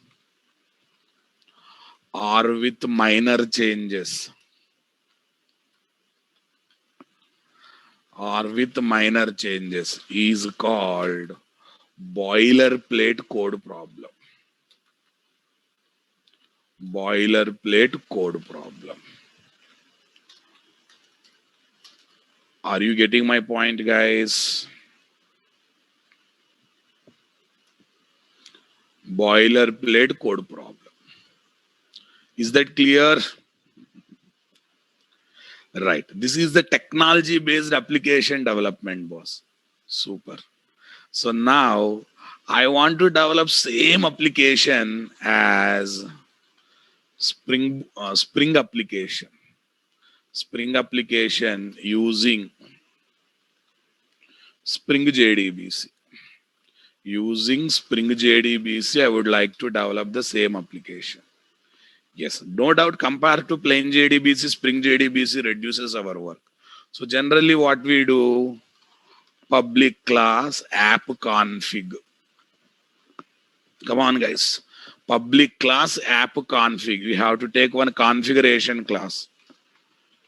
or with minor changes, is called boilerplate code problem. Are you getting my point, guys? Boilerplate code problem. Is that clear? Right. This is the technology based application development, boss. Super. So now I want to develop same application as Spring application. Spring application using Spring JDBC. Using Spring JDBC, I would like to develop the same application. Yes, no doubt compared to plain JDBC, Spring JDBC reduces our work. So generally what we do, public class app config. Come on, guys. Public class app config. We have to take one configuration class.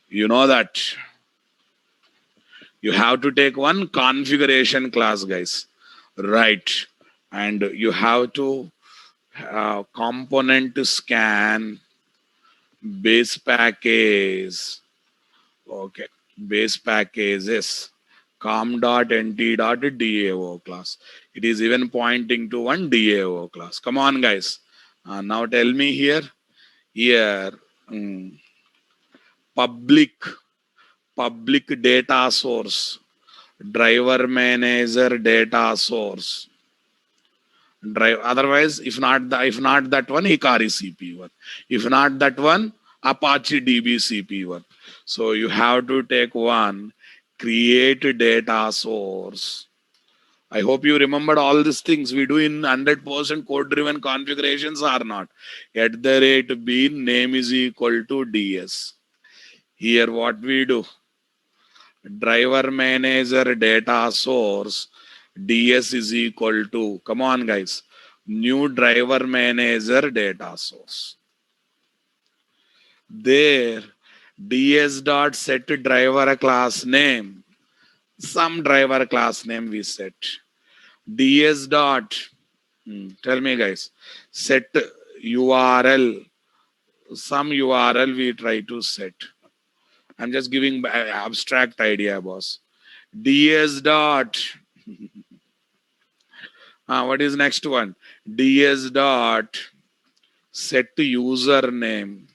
You know that. You have to take one configuration class, guys. Right. And you have to component scan base package. Okay. Base packages com.nt.dao class. It is even pointing to one DAO class. Come on, guys. Now tell me here. Here, public data source, driver manager data source. Drive, otherwise, if not that one, Hikari CP1. If not that one, Apache DB CP1. So you have to take one, create data source. I hope you remembered all these things we do in 100% code driven configurations or not. At the rate bean name is equal to DS. Here what we do, driver manager data source DS is equal to, come on guys, new driver manager data source. There DS dot set driver class name, some driver class name we set. DS dot, tell me guys, set URL, some URL we try to set. I'm just giving abstract idea, boss. DS dot, what is next one? DS dot set username,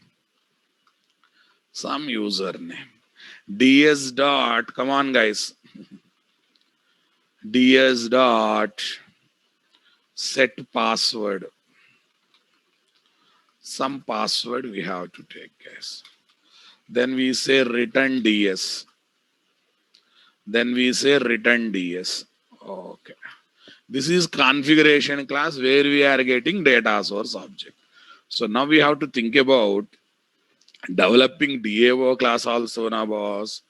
some username. DS dot, come on guys, DS dot set password, some password we have to take, guys. Then we say return DS. Then we say return DS. Okay. This is configuration class where we are getting data source object. So now we have to think about developing DAO class also now, boss.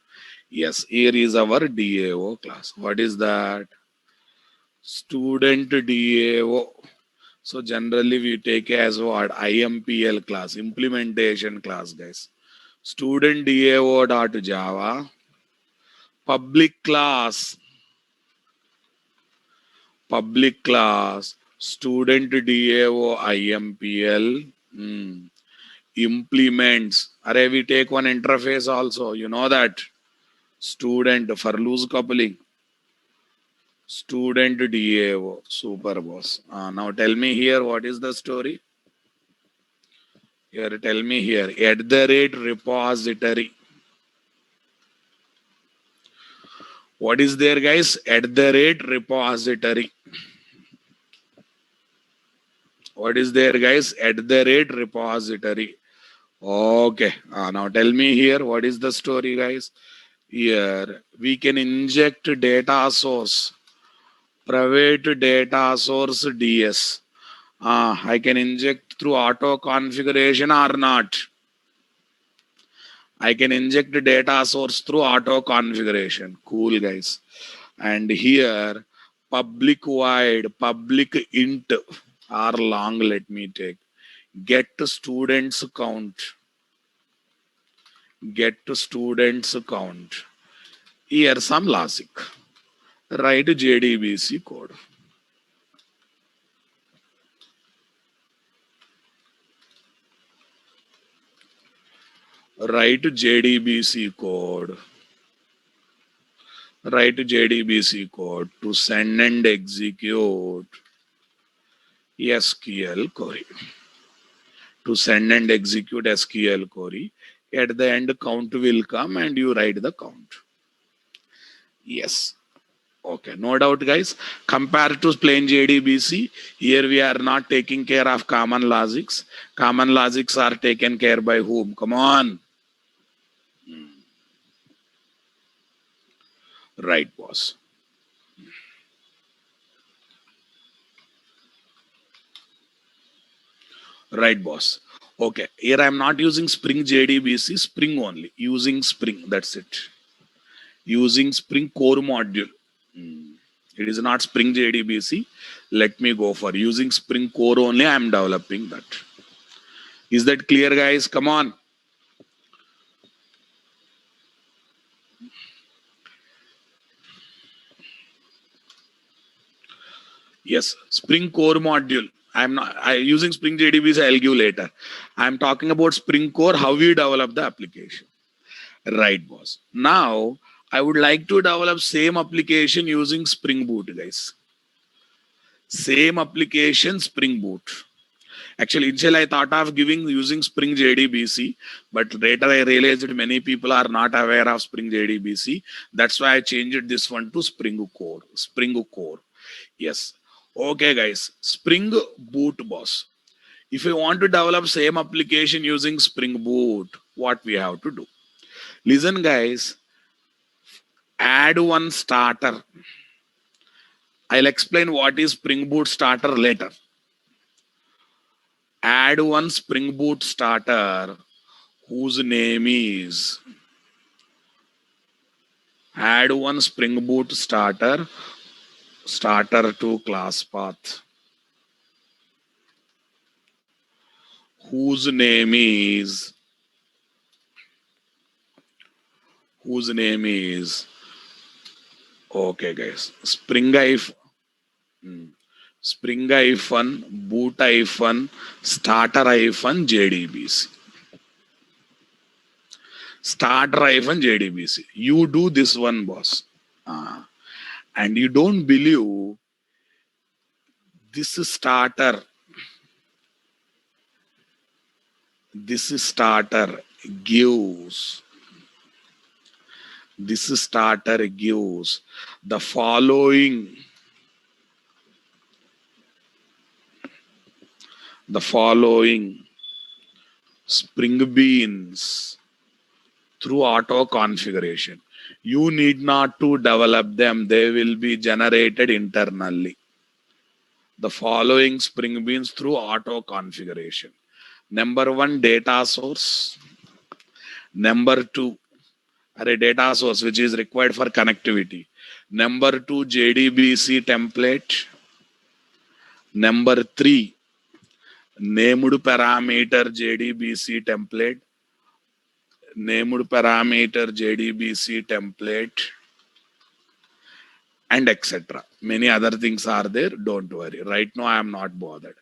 Yes, here is our DAO class. What is that? Student DAO. So generally we take as what? IMPL class, implementation class, guys. Student DAO.java. Public class student DAO IMPL implements. Array, we take one interface also, you know that. Student for loose coupling, student DAO, super boss. Now tell me here, what is the story? Here, tell me here, at the rate repository. What is there, guys? At the rate repository. What is there, guys? At the rate repository. Okay. Now tell me here, what is the story, guys? Here, we can inject data source, private data source DS. I can inject through auto configuration or not. I can inject data source through auto configuration. Cool, guys. And here, public void, public int or long, let me take. Get students count. Get students count. Here some logic. Write JDBC code. Write JDBC code. Write JDBC code to send and execute SQL query. To send and execute SQL query. At the end, count will come and you write the count. Yes. Okay, no doubt, guys. Compared to plain JDBC, here we are not taking care of common logics. Common logics are taken care by whom? Come on. Right, boss. Right, boss. Okay, here I am not using Spring JDBC, Spring only. Using Spring, that's it. Using Spring core module. It is not Spring JDBC. Let me go for using Spring core only. I am developing that. Is that clear, guys? Come on. Yes, Spring core module. Using Spring JDBC, I'll give later. I'm talking about Spring core, how we develop the application. Right, boss. Now, I would like to develop same application using Spring Boot, guys. Same application, Spring Boot. Actually, initially I thought of using Spring JDBC, but later I realized that many people are not aware of Spring JDBC. That's why I changed this one to Spring Core. Spring Core. Yes. Okay, guys. Spring Boot, boss. If you want to develop same application using Spring Boot, what we have to do? Listen, guys. Add one starter. I'll explain what is Spring Boot starter later. Add one Spring Boot starter whose name is add one Spring Boot starter to class path whose name is okay, guys, spring hyphen boot hyphen starter hyphen JDBC. Starter hyphen JDBC. You do this one, boss. And you don't believe this starter gives the following spring beans through auto configuration. You need not to develop them, they will be generated internally. The following spring beans through auto configuration. Number one, data source. Number two, a data source which is required for connectivity. Number two, JDBC template. Number three, named parameter JDBC template. And etc. Many other things are there. Don't worry. Right now, I am not bothered.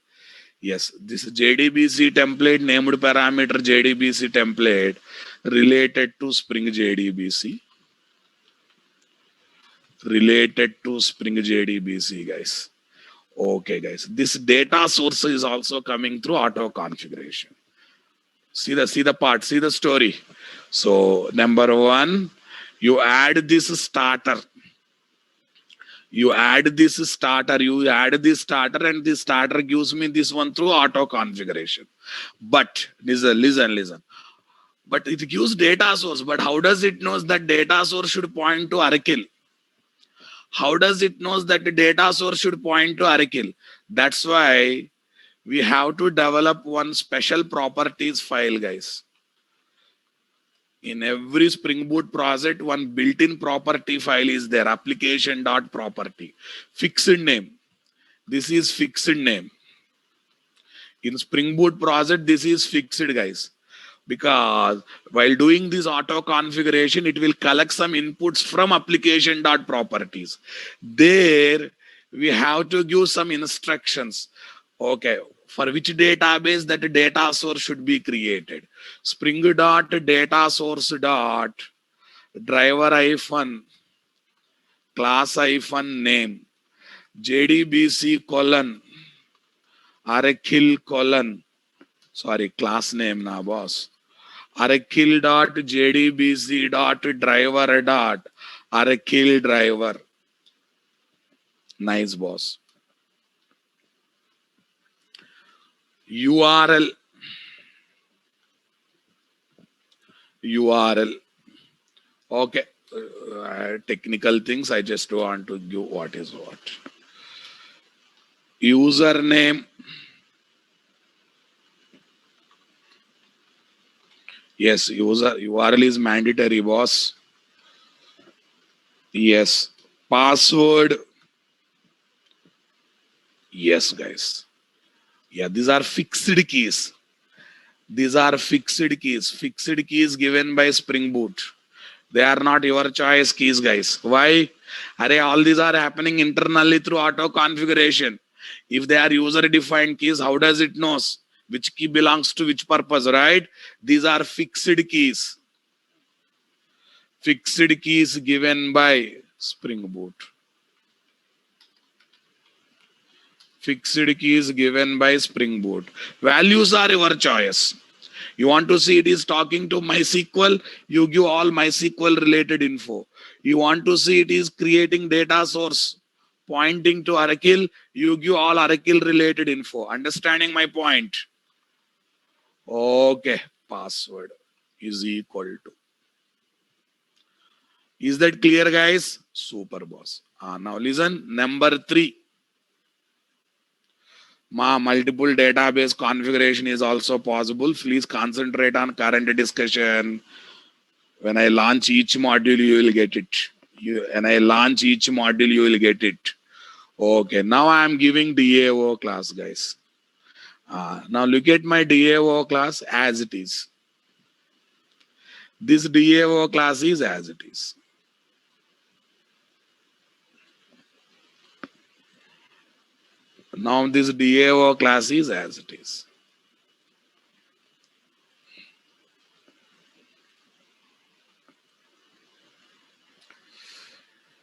Yes, this JDBC template, named parameter JDBC template related to Spring JDBC. Guys. Okay, guys. This data source is also coming through auto configuration. See the story. So number one, you add this starter. And this starter gives me this one through auto configuration. But listen. But it gives data source. But how does it know that data source should point to Oracle? How does it know that the data source should point to Oracle? That's why we have to develop one special properties file, guys. In every Spring Boot project, one built-in property file is there, application.property. Fixed name. This is fixed name. In Spring Boot project, this is fixed, guys. Because while doing this auto configuration, it will collect some inputs from application.properties. There, we have to give some instructions. Okay, for which database that data source should be created. Spring.data source dot driver hyphen class hyphen name JDBC colon Oracle colon class name na boss. Oracle.jdbc.driver. Oracle driver. Nice, boss. URL. Okay. Technical things, I just want to give what is what. Username. Yes, URL is mandatory, boss. Yes. Password. Yes, guys. Yeah, these are fixed keys. Fixed keys given by Spring Boot. They are not your choice keys, guys. Why? All these are happening internally through auto configuration. If they are user-defined keys, how does it know which key belongs to which purpose, right? These are fixed keys. Fixed keys given by Spring Boot. Fixed key is given by Spring Boot. Values are your choice. You want to see it is talking to MySQL, you give all MySQL related info. You want to see it is creating data source pointing to Oracle, you give all Oracle related info. Understanding my point? Okay, password is equal to. Is that clear, guys? Super boss. Now listen, number 3. Multiple database configuration is also possible. Please concentrate on current discussion. When I launch each module, you will get it. When I launch each module, you will get it. Okay, now I am giving DAO class, guys. Now look at my DAO class as it is. This DAO class is as it is. Now this DAO class is as it is.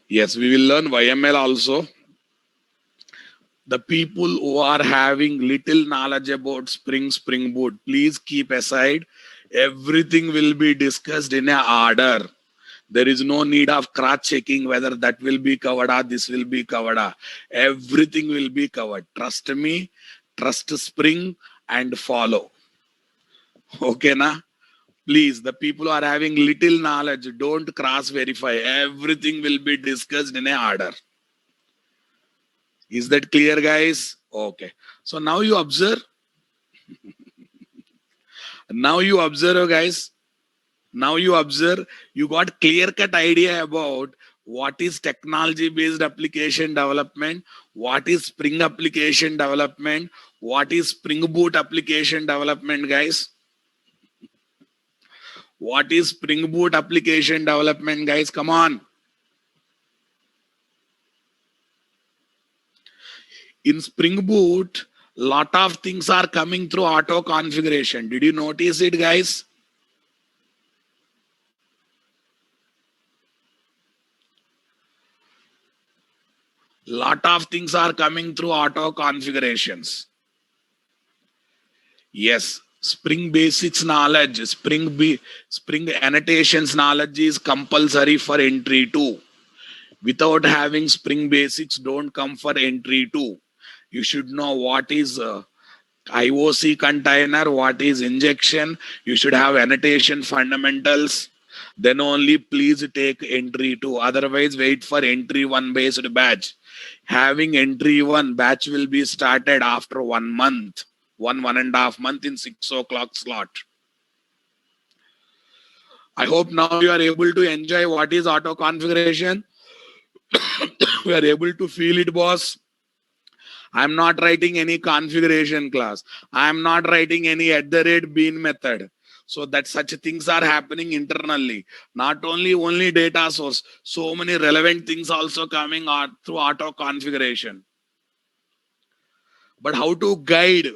Yes, we will learn YML also. The people who are having little knowledge about Spring Boot, please keep aside. Everything will be discussed in a order. There is no need of cross-checking whether that will be covered or this will be covered. Everything will be covered. Trust me, trust Spring and follow. Okay, na? Please, the people who are having little knowledge, don't cross-verify. Everything will be discussed in a order. Is that clear, guys? Okay. So now you observe. Now you observe, guys. Now you observe. You got clear-cut idea about what is technology-based application development, what is Spring application development, what is Spring Boot application development, guys. What is Spring Boot application development, guys? Come on. In Spring Boot, lot of things are coming through auto configuration. Did you notice it, guys? Lot of things are coming through auto configurations. Yes, Spring Basics knowledge, Spring annotations knowledge is compulsory for entry 2. Without having Spring Basics, don't come for entry 2. You should know what is IOC container, what is injection. You should have annotation fundamentals. Then only please take entry 2. Otherwise, wait for entry 1 based batch. Having entry 1 batch will be started after 1 month. 1.5 month in 6 o'clock slot. I hope now you are able to enjoy what is auto configuration. We are able to feel it, boss. I am not writing any configuration class. I am not writing any @bean method. So that such things are happening internally. Not only data source, so many relevant things also coming out through auto configuration. But how to guide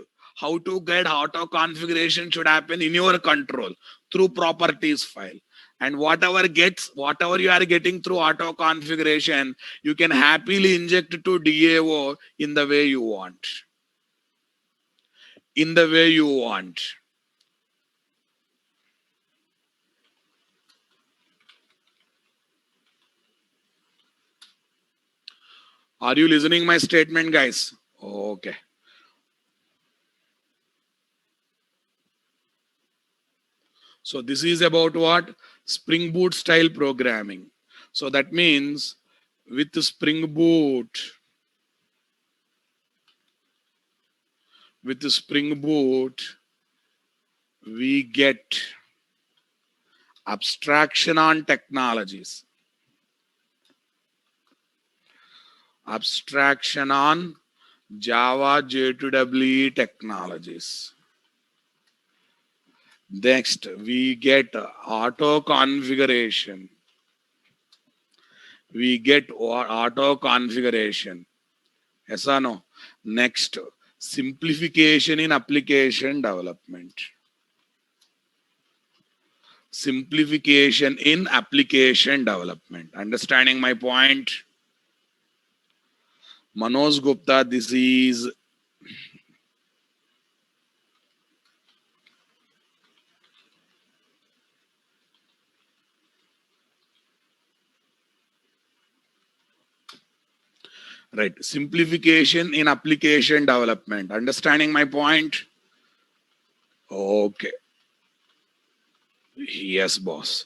auto configuration should happen in your control through properties file. And whatever you are getting through auto configuration, you can happily inject to DAO in the way you want. In the way you want. Are you listening my statement, guys? Okay. So this is about what? Spring Boot style programming. So that means with Spring Boot, we get abstraction on technologies. Abstraction on Java J2EE technologies. Next, we get auto configuration. Yes or no? Next, simplification in application development. Simplification in application development. Understanding my point? Manoj Gupta, this is right. Simplification in application development. Understanding my point? Okay. Yes, boss.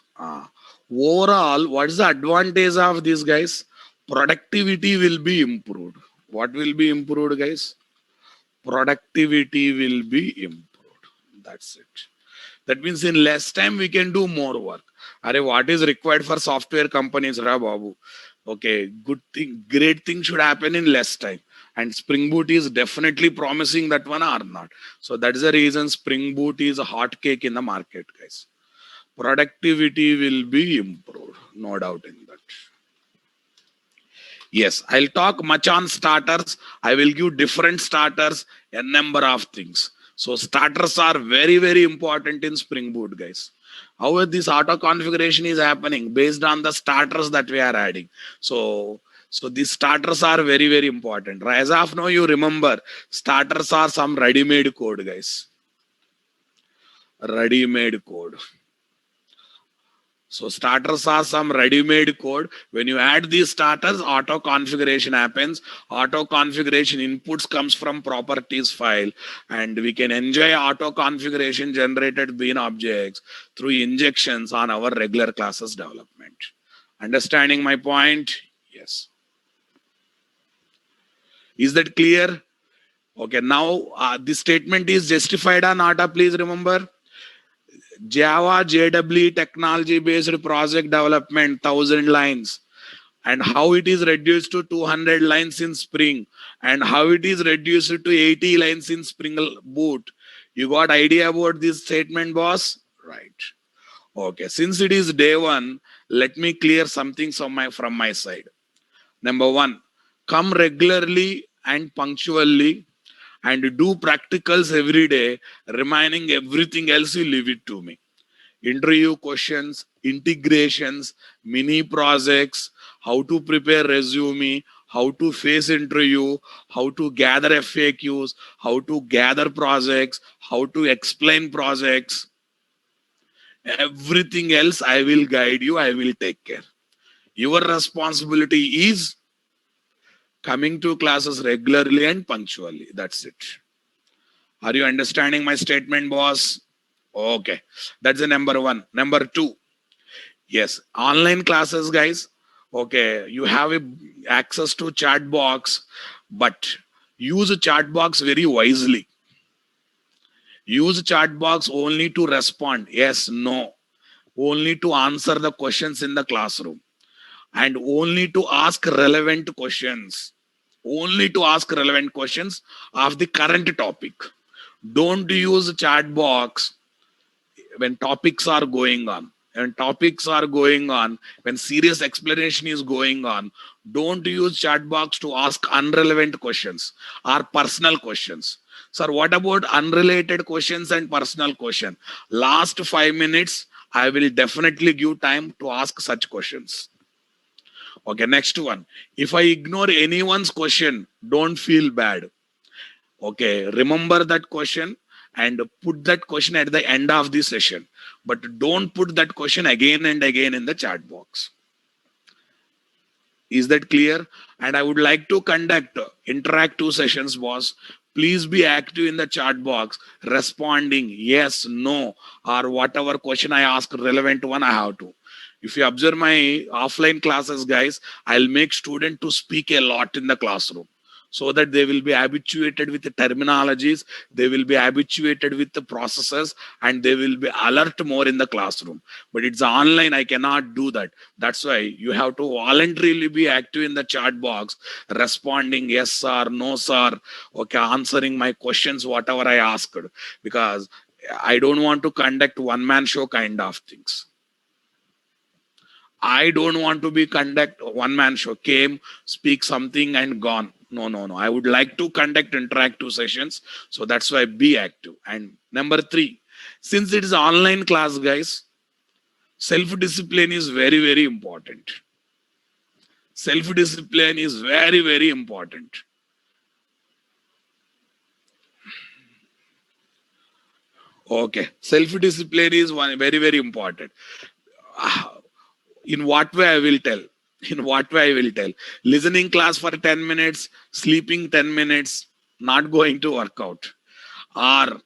Overall, what is the advantage of this, guys? Productivity will be improved. What will be improved, guys? Productivity will be improved. That's it. That means in less time we can do more work. Are what is required for software companies, Ra Babu? Okay, good thing, great thing should happen in less time. And Spring Boot is definitely promising that one or not. So that is the reason Spring Boot is a hot cake in the market, guys. Productivity will be improved, no doubt in that. Yes, I'll talk much on starters. I will give different starters, a number of things. So starters are very, very important in Spring Boot, guys. However, this auto configuration is happening based on the starters that we are adding. So these starters are very, very important. As of now, you remember, starters are some ready-made code, guys. Ready-made code. So starters are some ready-made code. When you add these starters, auto configuration happens. Auto configuration inputs comes from properties file, and we can enjoy auto configuration generated bean objects through injections on our regular classes development. Understanding my point? Yes. Is that clear? Okay. Now this statement is justified or not? Please remember. Java JWE technology based project development 1000 lines, and how it is reduced to 200 lines in Spring, and how it is reduced to 80 lines in Spring Boot. You got idea about this statement, boss? Right. Okay. Since it is day one, let me clear something from my side. Number one, come regularly and punctually and do practicals every day, remaining everything else you leave it to me. Interview questions, integrations, mini projects, how to prepare resume, how to face interview, how to gather FAQs, how to gather projects, how to explain projects. Everything else I will guide you, I will take care. Your responsibility is coming to classes regularly and punctually. That's it. Are you understanding my statement, boss? Okay. That's the number one. Number two. Yes, online classes, guys. Okay, you have access to chat box, but use a chat box very wisely. Use chat box only to respond yes, no, only to answer the questions in the classroom, and only to ask relevant questions. Only to ask relevant questions of the current topic. Don't use chat box when topics are going on. When topics are going on, when serious explanation is going on, don't use chat box to ask irrelevant questions or personal questions. Sir, what about unrelated questions and personal question? Last 5 minutes, I will definitely give time to ask such questions. Okay, next one. If I ignore anyone's question, don't feel bad. Okay, remember that question and put that question at the end of the session, but don't put that question again and again in the chat box. Is that clear? And I would like to conduct interactive sessions, boss. Please be active in the chat box, responding yes, no, or whatever question I ask, relevant one I have to. If you observe my offline classes, guys, I'll make student to speak a lot in the classroom, so that they will be habituated with the terminologies, they will be habituated with the processes, and they will be alert more in the classroom. But it's online, I cannot do that. That's why you have to voluntarily be active in the chat box, responding yes sir, no sir, okay, answering my questions whatever I asked, because I don't want to conduct one man show kind of things. I don't want to be conduct one man show, came, speak something and gone. No, no, no. I would like to conduct interactive sessions. So that's why be active. And number three, since it is online class, guys, self-discipline is very, very important. Self-discipline is very, very important. Okay. Self-discipline is one very, very important. In what way I will tell? In what way I will tell? Listening class for 10 minutes, sleeping 10 minutes, not going to work out. Or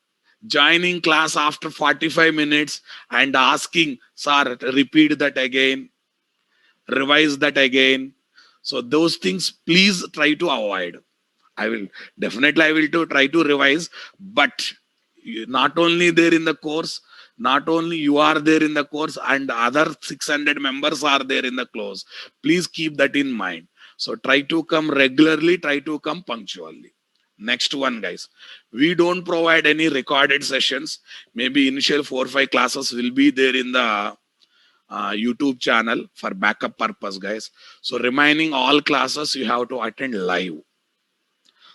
joining class after 45 minutes and asking, sir, repeat that again, revise that again. So those things, please try to avoid. I will definitely I will to try to revise, but not only there in the course, not only you are there in the course, and other 600 members are there in the course. Please keep that in mind. So try to come regularly, try to come punctually. Next one, guys. We don't provide any recorded sessions. Maybe initial 4 or 5 classes will be there in the YouTube channel for backup purpose, guys. So remaining all classes you have to attend live.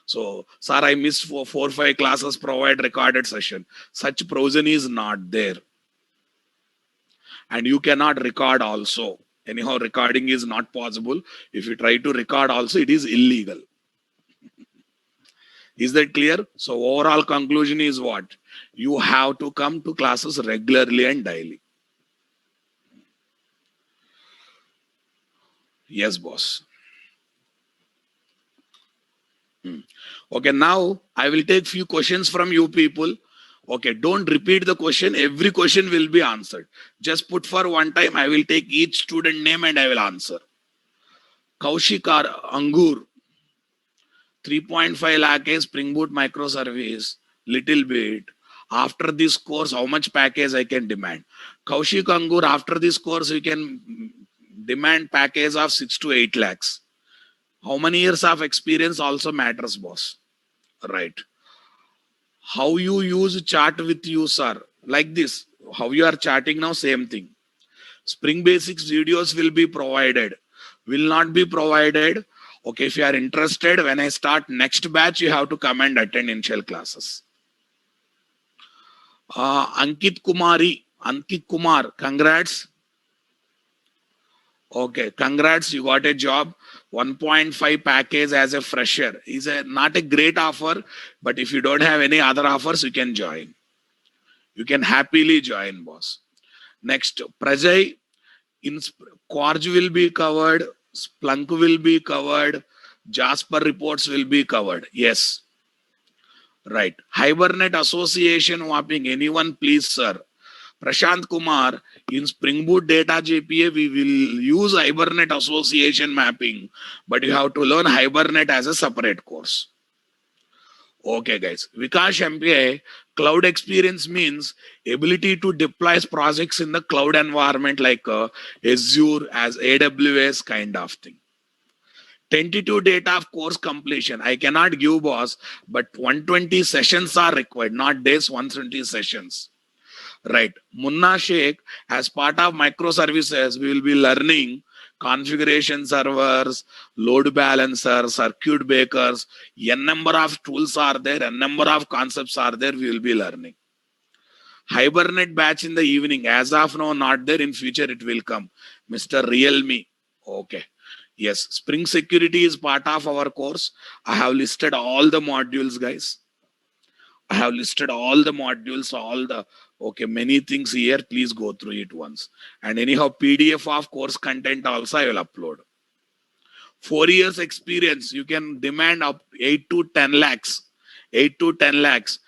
So, sir, I missed 4 or 5 classes, provide recorded session. Such provision is not there. And you cannot record also. Anyhow, recording is not possible. If you try to record also, it is illegal. Is that clear? So, overall conclusion is what? You have to come to classes regularly and daily. Yes, boss. Okay, now I will take few questions from you people. Okay, don't repeat the question. Every question will be answered. Just put for one time. I will take each student name and I will answer. Kaushik Angur, 3.5 lakh is Spring Boot microservice. Little bit. After this course, how much package I can demand? Kaushik Angur, after this course, we can demand package of 6 to 8 lakhs. How many years of experience also matters, boss. Right. How you use chat with you, sir? Like this. How you are chatting now, same thing. Spring Basics videos will be provided. Will not be provided. Okay, if you are interested, when I start next batch, you have to come and attend initial classes. Ankit Kumar, congrats. Okay, congrats, you got a job. 1.5 package as a fresher is not a great offer, but if you don't have any other offers, you can join. You can happily join, boss. Next, Prajay, in Quarj will be covered, Splunk will be covered, Jasper reports will be covered. Yes. Right. Hibernate Association mapping. Anyone, please, sir. Prashant Kumar, in Spring Boot Data JPA, we will use Hibernate Association mapping, but you have to learn Hibernate as a separate course. Okay, guys. Vikash MPA, cloud experience means ability to deploy projects in the cloud environment like Azure, as AWS kind of thing. Tentative data of course completion. I cannot give, boss, but 120 sessions are required, not days, 120 sessions. Right. Munna Sheikh, as part of microservices, we will be learning configuration servers, load balancers, circuit breakers. N number of tools are there, n number of concepts are there, we will be learning. Hibernate batch in the evening. As of now, not there. In future, it will come. Mr. Realme. Okay. Yes. Spring Security is part of our course. I have listed all the modules, guys. I have listed all the modules, all the, okay, many things here. Please go through it once. And anyhow, PDF of course content also I will upload. 4 years experience, you can demand up 8 to 10 lakhs. 8 to 10 lakhs.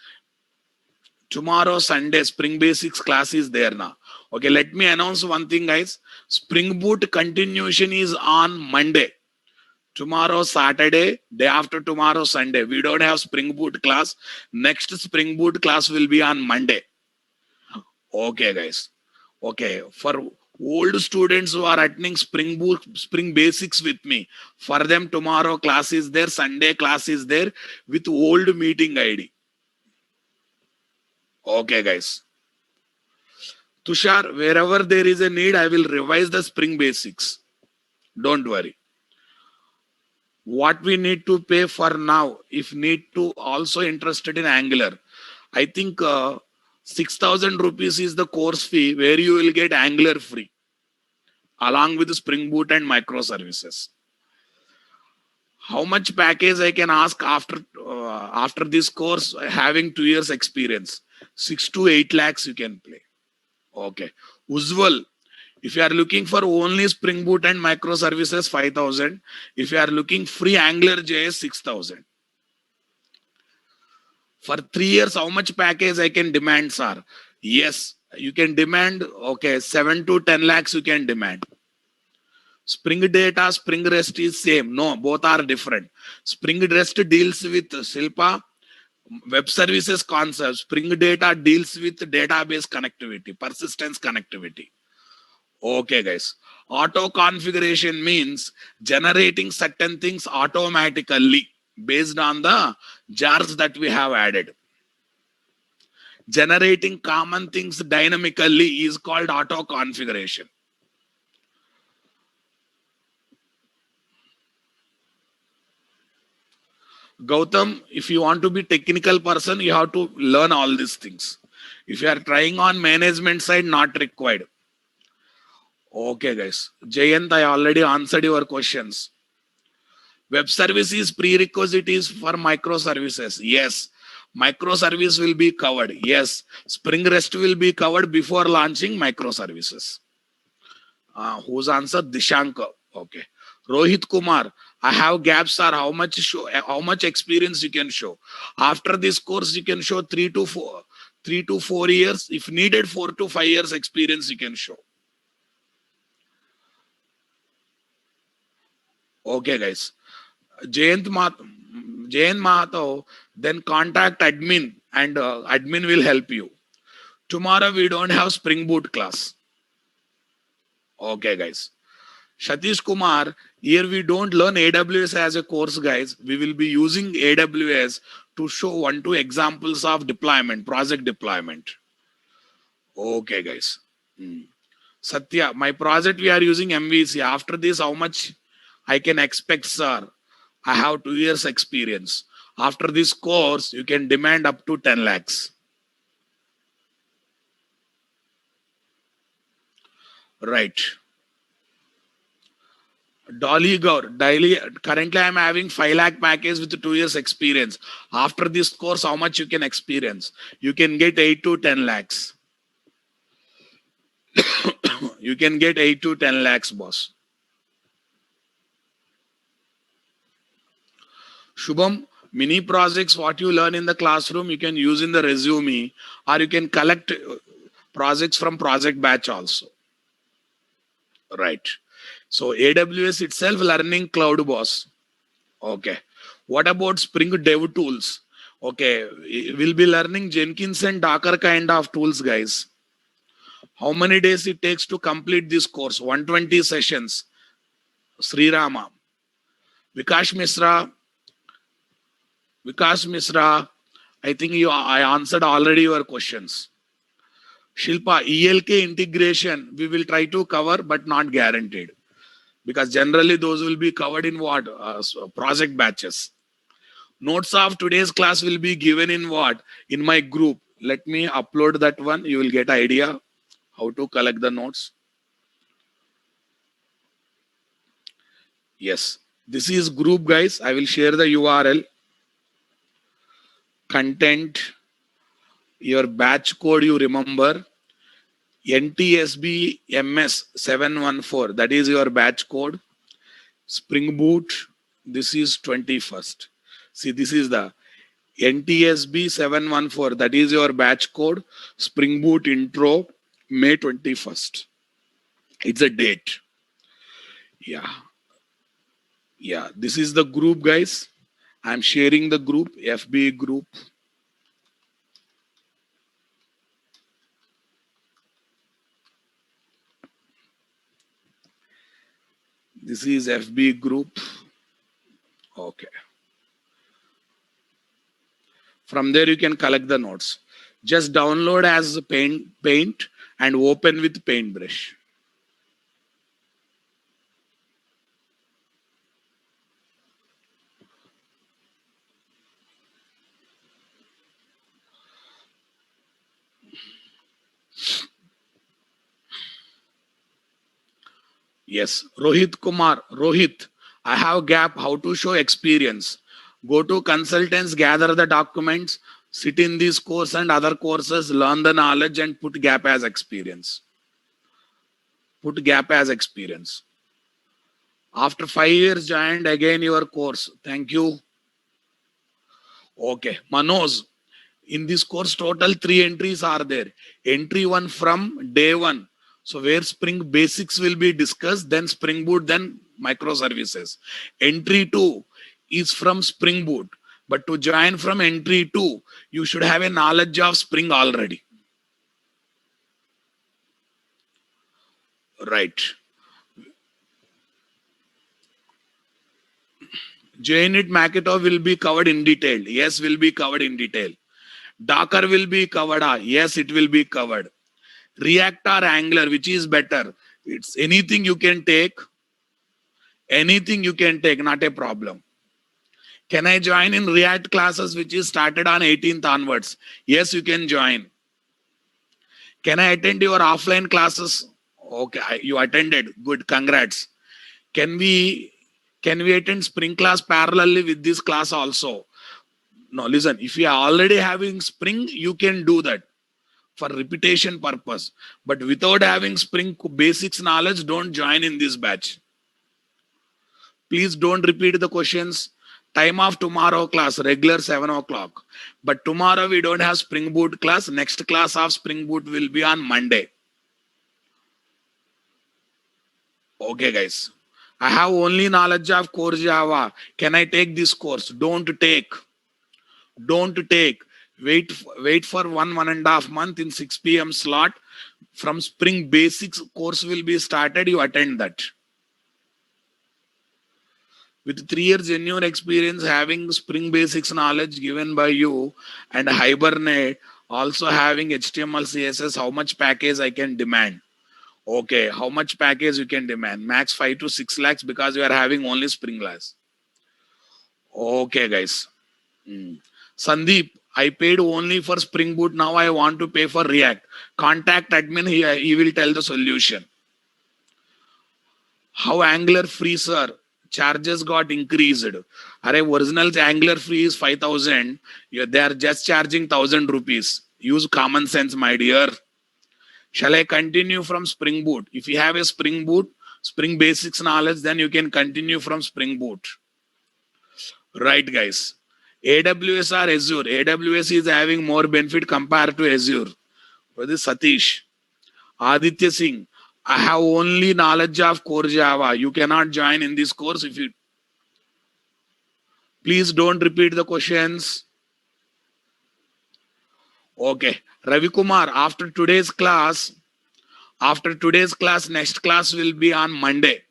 Tomorrow, Sunday, Spring Basics class is there now. Okay, let me announce one thing, guys. Spring Boot continuation is on Monday. Tomorrow, Saturday, day after tomorrow, Sunday. We don't have Spring Boot class. Next Spring Boot class will be on Monday. Okay, guys. Okay, for old students who are attending Spring Boot, Spring Basics with me, for them tomorrow class is there, Sunday class is there with old meeting ID. Okay, guys. Tushar, wherever there is a need, I will revise the Spring Basics. Don't worry. What we need to pay for now, if need to also interested in Angular, I think 6,000 rupees is the course fee where you will get Angular free along with Spring Boot and microservices. How much package I can ask after this course having 2 years experience? 6 to 8 lakhs you can play. Okay. Usual. If you are looking for only Spring Boot and microservices, 5,000. If you are looking free Angular JS, 6,000. For 3 years, how much package I can demand, sir? Yes, you can demand, okay, 7 to 10 lakhs you can demand. Spring Data, Spring REST is same. No, both are different. Spring REST deals with Silpa, web services concept. Spring Data deals with database connectivity, persistence connectivity. Okay, guys. Auto configuration means generating certain things automatically based on the jars that we have added. Generating common things dynamically is called auto configuration. Gautam, if you want to be technical person, you have to learn all these things. If you are trying on management side, not required. Okay, guys. Jayant, I already answered your questions. Web services prerequisites for microservices. Yes. Microservice will be covered. Yes. Spring REST will be covered before launching microservices. Whose answer? Dishanka. Okay. Rohit Kumar. I have gaps, sir. How much experience you can show? After this course, you can show 3 to 4 years. If needed, 4 to 5 years experience you can show. Okay, guys. Jayant Mahato, then contact admin and admin will help you. Tomorrow we don't have Spring Boot class. Okay, guys. Satish Kumar, here we don't learn AWS as a course, guys. We will be using AWS to show 1 2 examples of deployment, project deployment. Okay, guys. Satya, my project we are using MVC. After this, how much I can expect, sir? I have 2 years experience. After this course, you can demand up to 10 lakhs. Right. Dolly Gaur, daily, currently I'm having 5 lakh package with 2 years experience. After this course, how much you can experience? You can get 8 to 10 lakhs. You can get 8 to 10 lakhs, boss. Shubham, mini projects, what you learn in the classroom, you can use in the resume, or you can collect projects from project batch also. Right. So AWS itself learning cloud, boss. Okay. What about Spring Dev tools? Okay, we'll be learning Jenkins and Docker kind of tools, guys. How many days it takes to complete this course? 120 sessions. Sri Rama. Vikash Misra. Vikash Misra. I think I answered already your questions. Shilpa, ELK integration, we will try to cover, but not guaranteed. Because generally those will be covered in what? Project batches. Notes of today's class will be given in what? In my group. Let me upload that one. You will get idea how to collect the notes. Yes. This is group, guys. I will share the URL. Content. Your batch code you remember. NTSB MS 714. That is your batch code. Spring Boot. This is 21st. See, this is the NTSB 714. That is your batch code. Spring Boot intro, May 21st. It's a date. Yeah. Yeah. This is the group, guys. I'm sharing the group, FB group. This is FB group. Okay. From there, you can collect the notes. Just download as paint and open with paintbrush. Yes, Rohit Kumar. Rohit, I have gap, how to show experience. Go to consultants, gather the documents, sit in this course and other courses, learn the knowledge and put gap as experience. Put gap as experience. After 5 years, joined again your course. Thank you. Okay. Manoj, in this course, total 3 entries are there. Entry 1 from day 1. So where Spring Basics will be discussed, then Spring Boot, then Microservices. Entry 2 is from Spring Boot. But to join from entry 2, you should have a knowledge of Spring already. Right. JUnit Makito will be covered in detail. Yes, will be covered in detail. Docker will be covered. Yes, it will be covered. React or Angular, which is better? It's anything you can take. Anything you can take, not a problem. Can I join in React classes, which is started on 18th onwards? Yes, you can join. Can I attend your offline classes? Okay, you attended. Good, congrats. Can we attend Spring class parallelly with this class also? No, listen, if you are already having Spring, you can do that for repetition purpose. But without having Spring basics knowledge, don't join in this batch. Please don't repeat the questions. Time of tomorrow class, regular 7 o'clock. But tomorrow we don't have Spring Boot class. Next class of Spring Boot will be on Monday. Okay, guys. I have only knowledge of core Java. Can I take this course? Don't take. Don't take. Wait for 1.5 months in 6 p.m. slot. From Spring Basics course will be started. You attend that. With 3 years genuine experience, having Spring Basics knowledge given by you and Hibernate, also having HTML, CSS, how much package I can demand? Okay, how much package you can demand? Max 5 to 6 lakhs because you are having only Spring class. Okay, guys. Sandeep, I paid only for Spring Boot. Now I want to pay for React. Contact admin, he will tell the solution. How Angular free, sir? Charges got increased. Original Angular free is 5,000. They are just charging 1,000 rupees. Use common sense, my dear. Shall I continue from Spring Boot? If you have a Spring Boot, Spring Basics knowledge, then you can continue from Spring Boot. Right, guys. AWS or Azure? AWS is having more benefit compared to Azure. For this Satish. Aditya Singh. I have only knowledge of core Java. You cannot join in this course if you... Please don't repeat the questions. Okay. Ravi Kumar, after today's class, next class will be on Monday.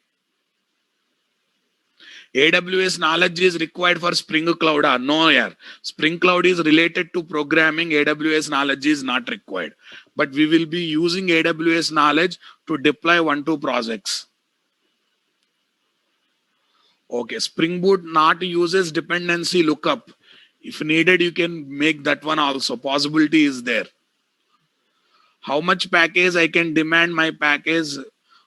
AWS knowledge is required for Spring Cloud. No, yeah. Spring Cloud is related to programming. AWS knowledge is not required. But we will be using AWS knowledge to deploy 1-2 projects. Okay, Spring Boot not uses dependency lookup. If needed, you can make that one also. Possibility is there. How much package I can demand? My package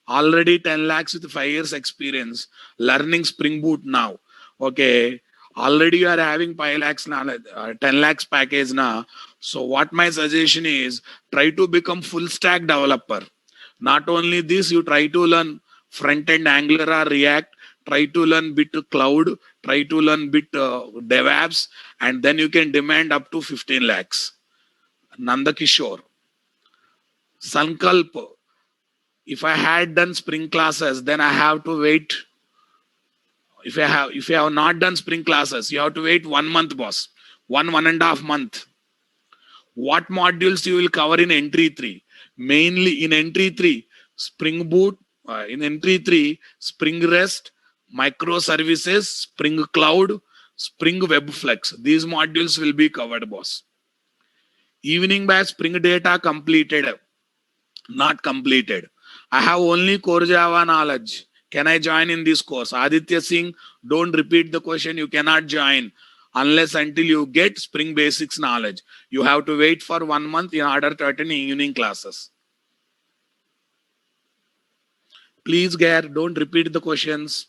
already 10 lakhs with 5 years experience. Learning Spring Boot now. Okay, already you are having 5 lakhs, 10 lakhs package now. So what my suggestion is, try to become full stack developer. Not only this, you try to learn front end Angular or React, try to learn bit cloud, try to learn bit DevOps, and then you can demand up to 15 lakhs. Nanda Kishore. Sankalp. If I had done Spring classes, then I have to wait. If you have not done Spring classes, you have to wait 1 month, boss. 1.5 month. What modules you will cover in entry 3? Mainly in entry 3, Spring Boot, in entry 3, Spring REST, Microservices, Spring Cloud, Spring WebFlex. These modules will be covered, boss. Evening batch Spring Data completed. Not completed. I have only core Java knowledge. Can I join in this course? Aditya Singh, don't repeat the question. You cannot join unless until you get Spring Basics knowledge. You have to wait for 1 month in order to attend evening classes. Please, Gare, don't repeat the questions.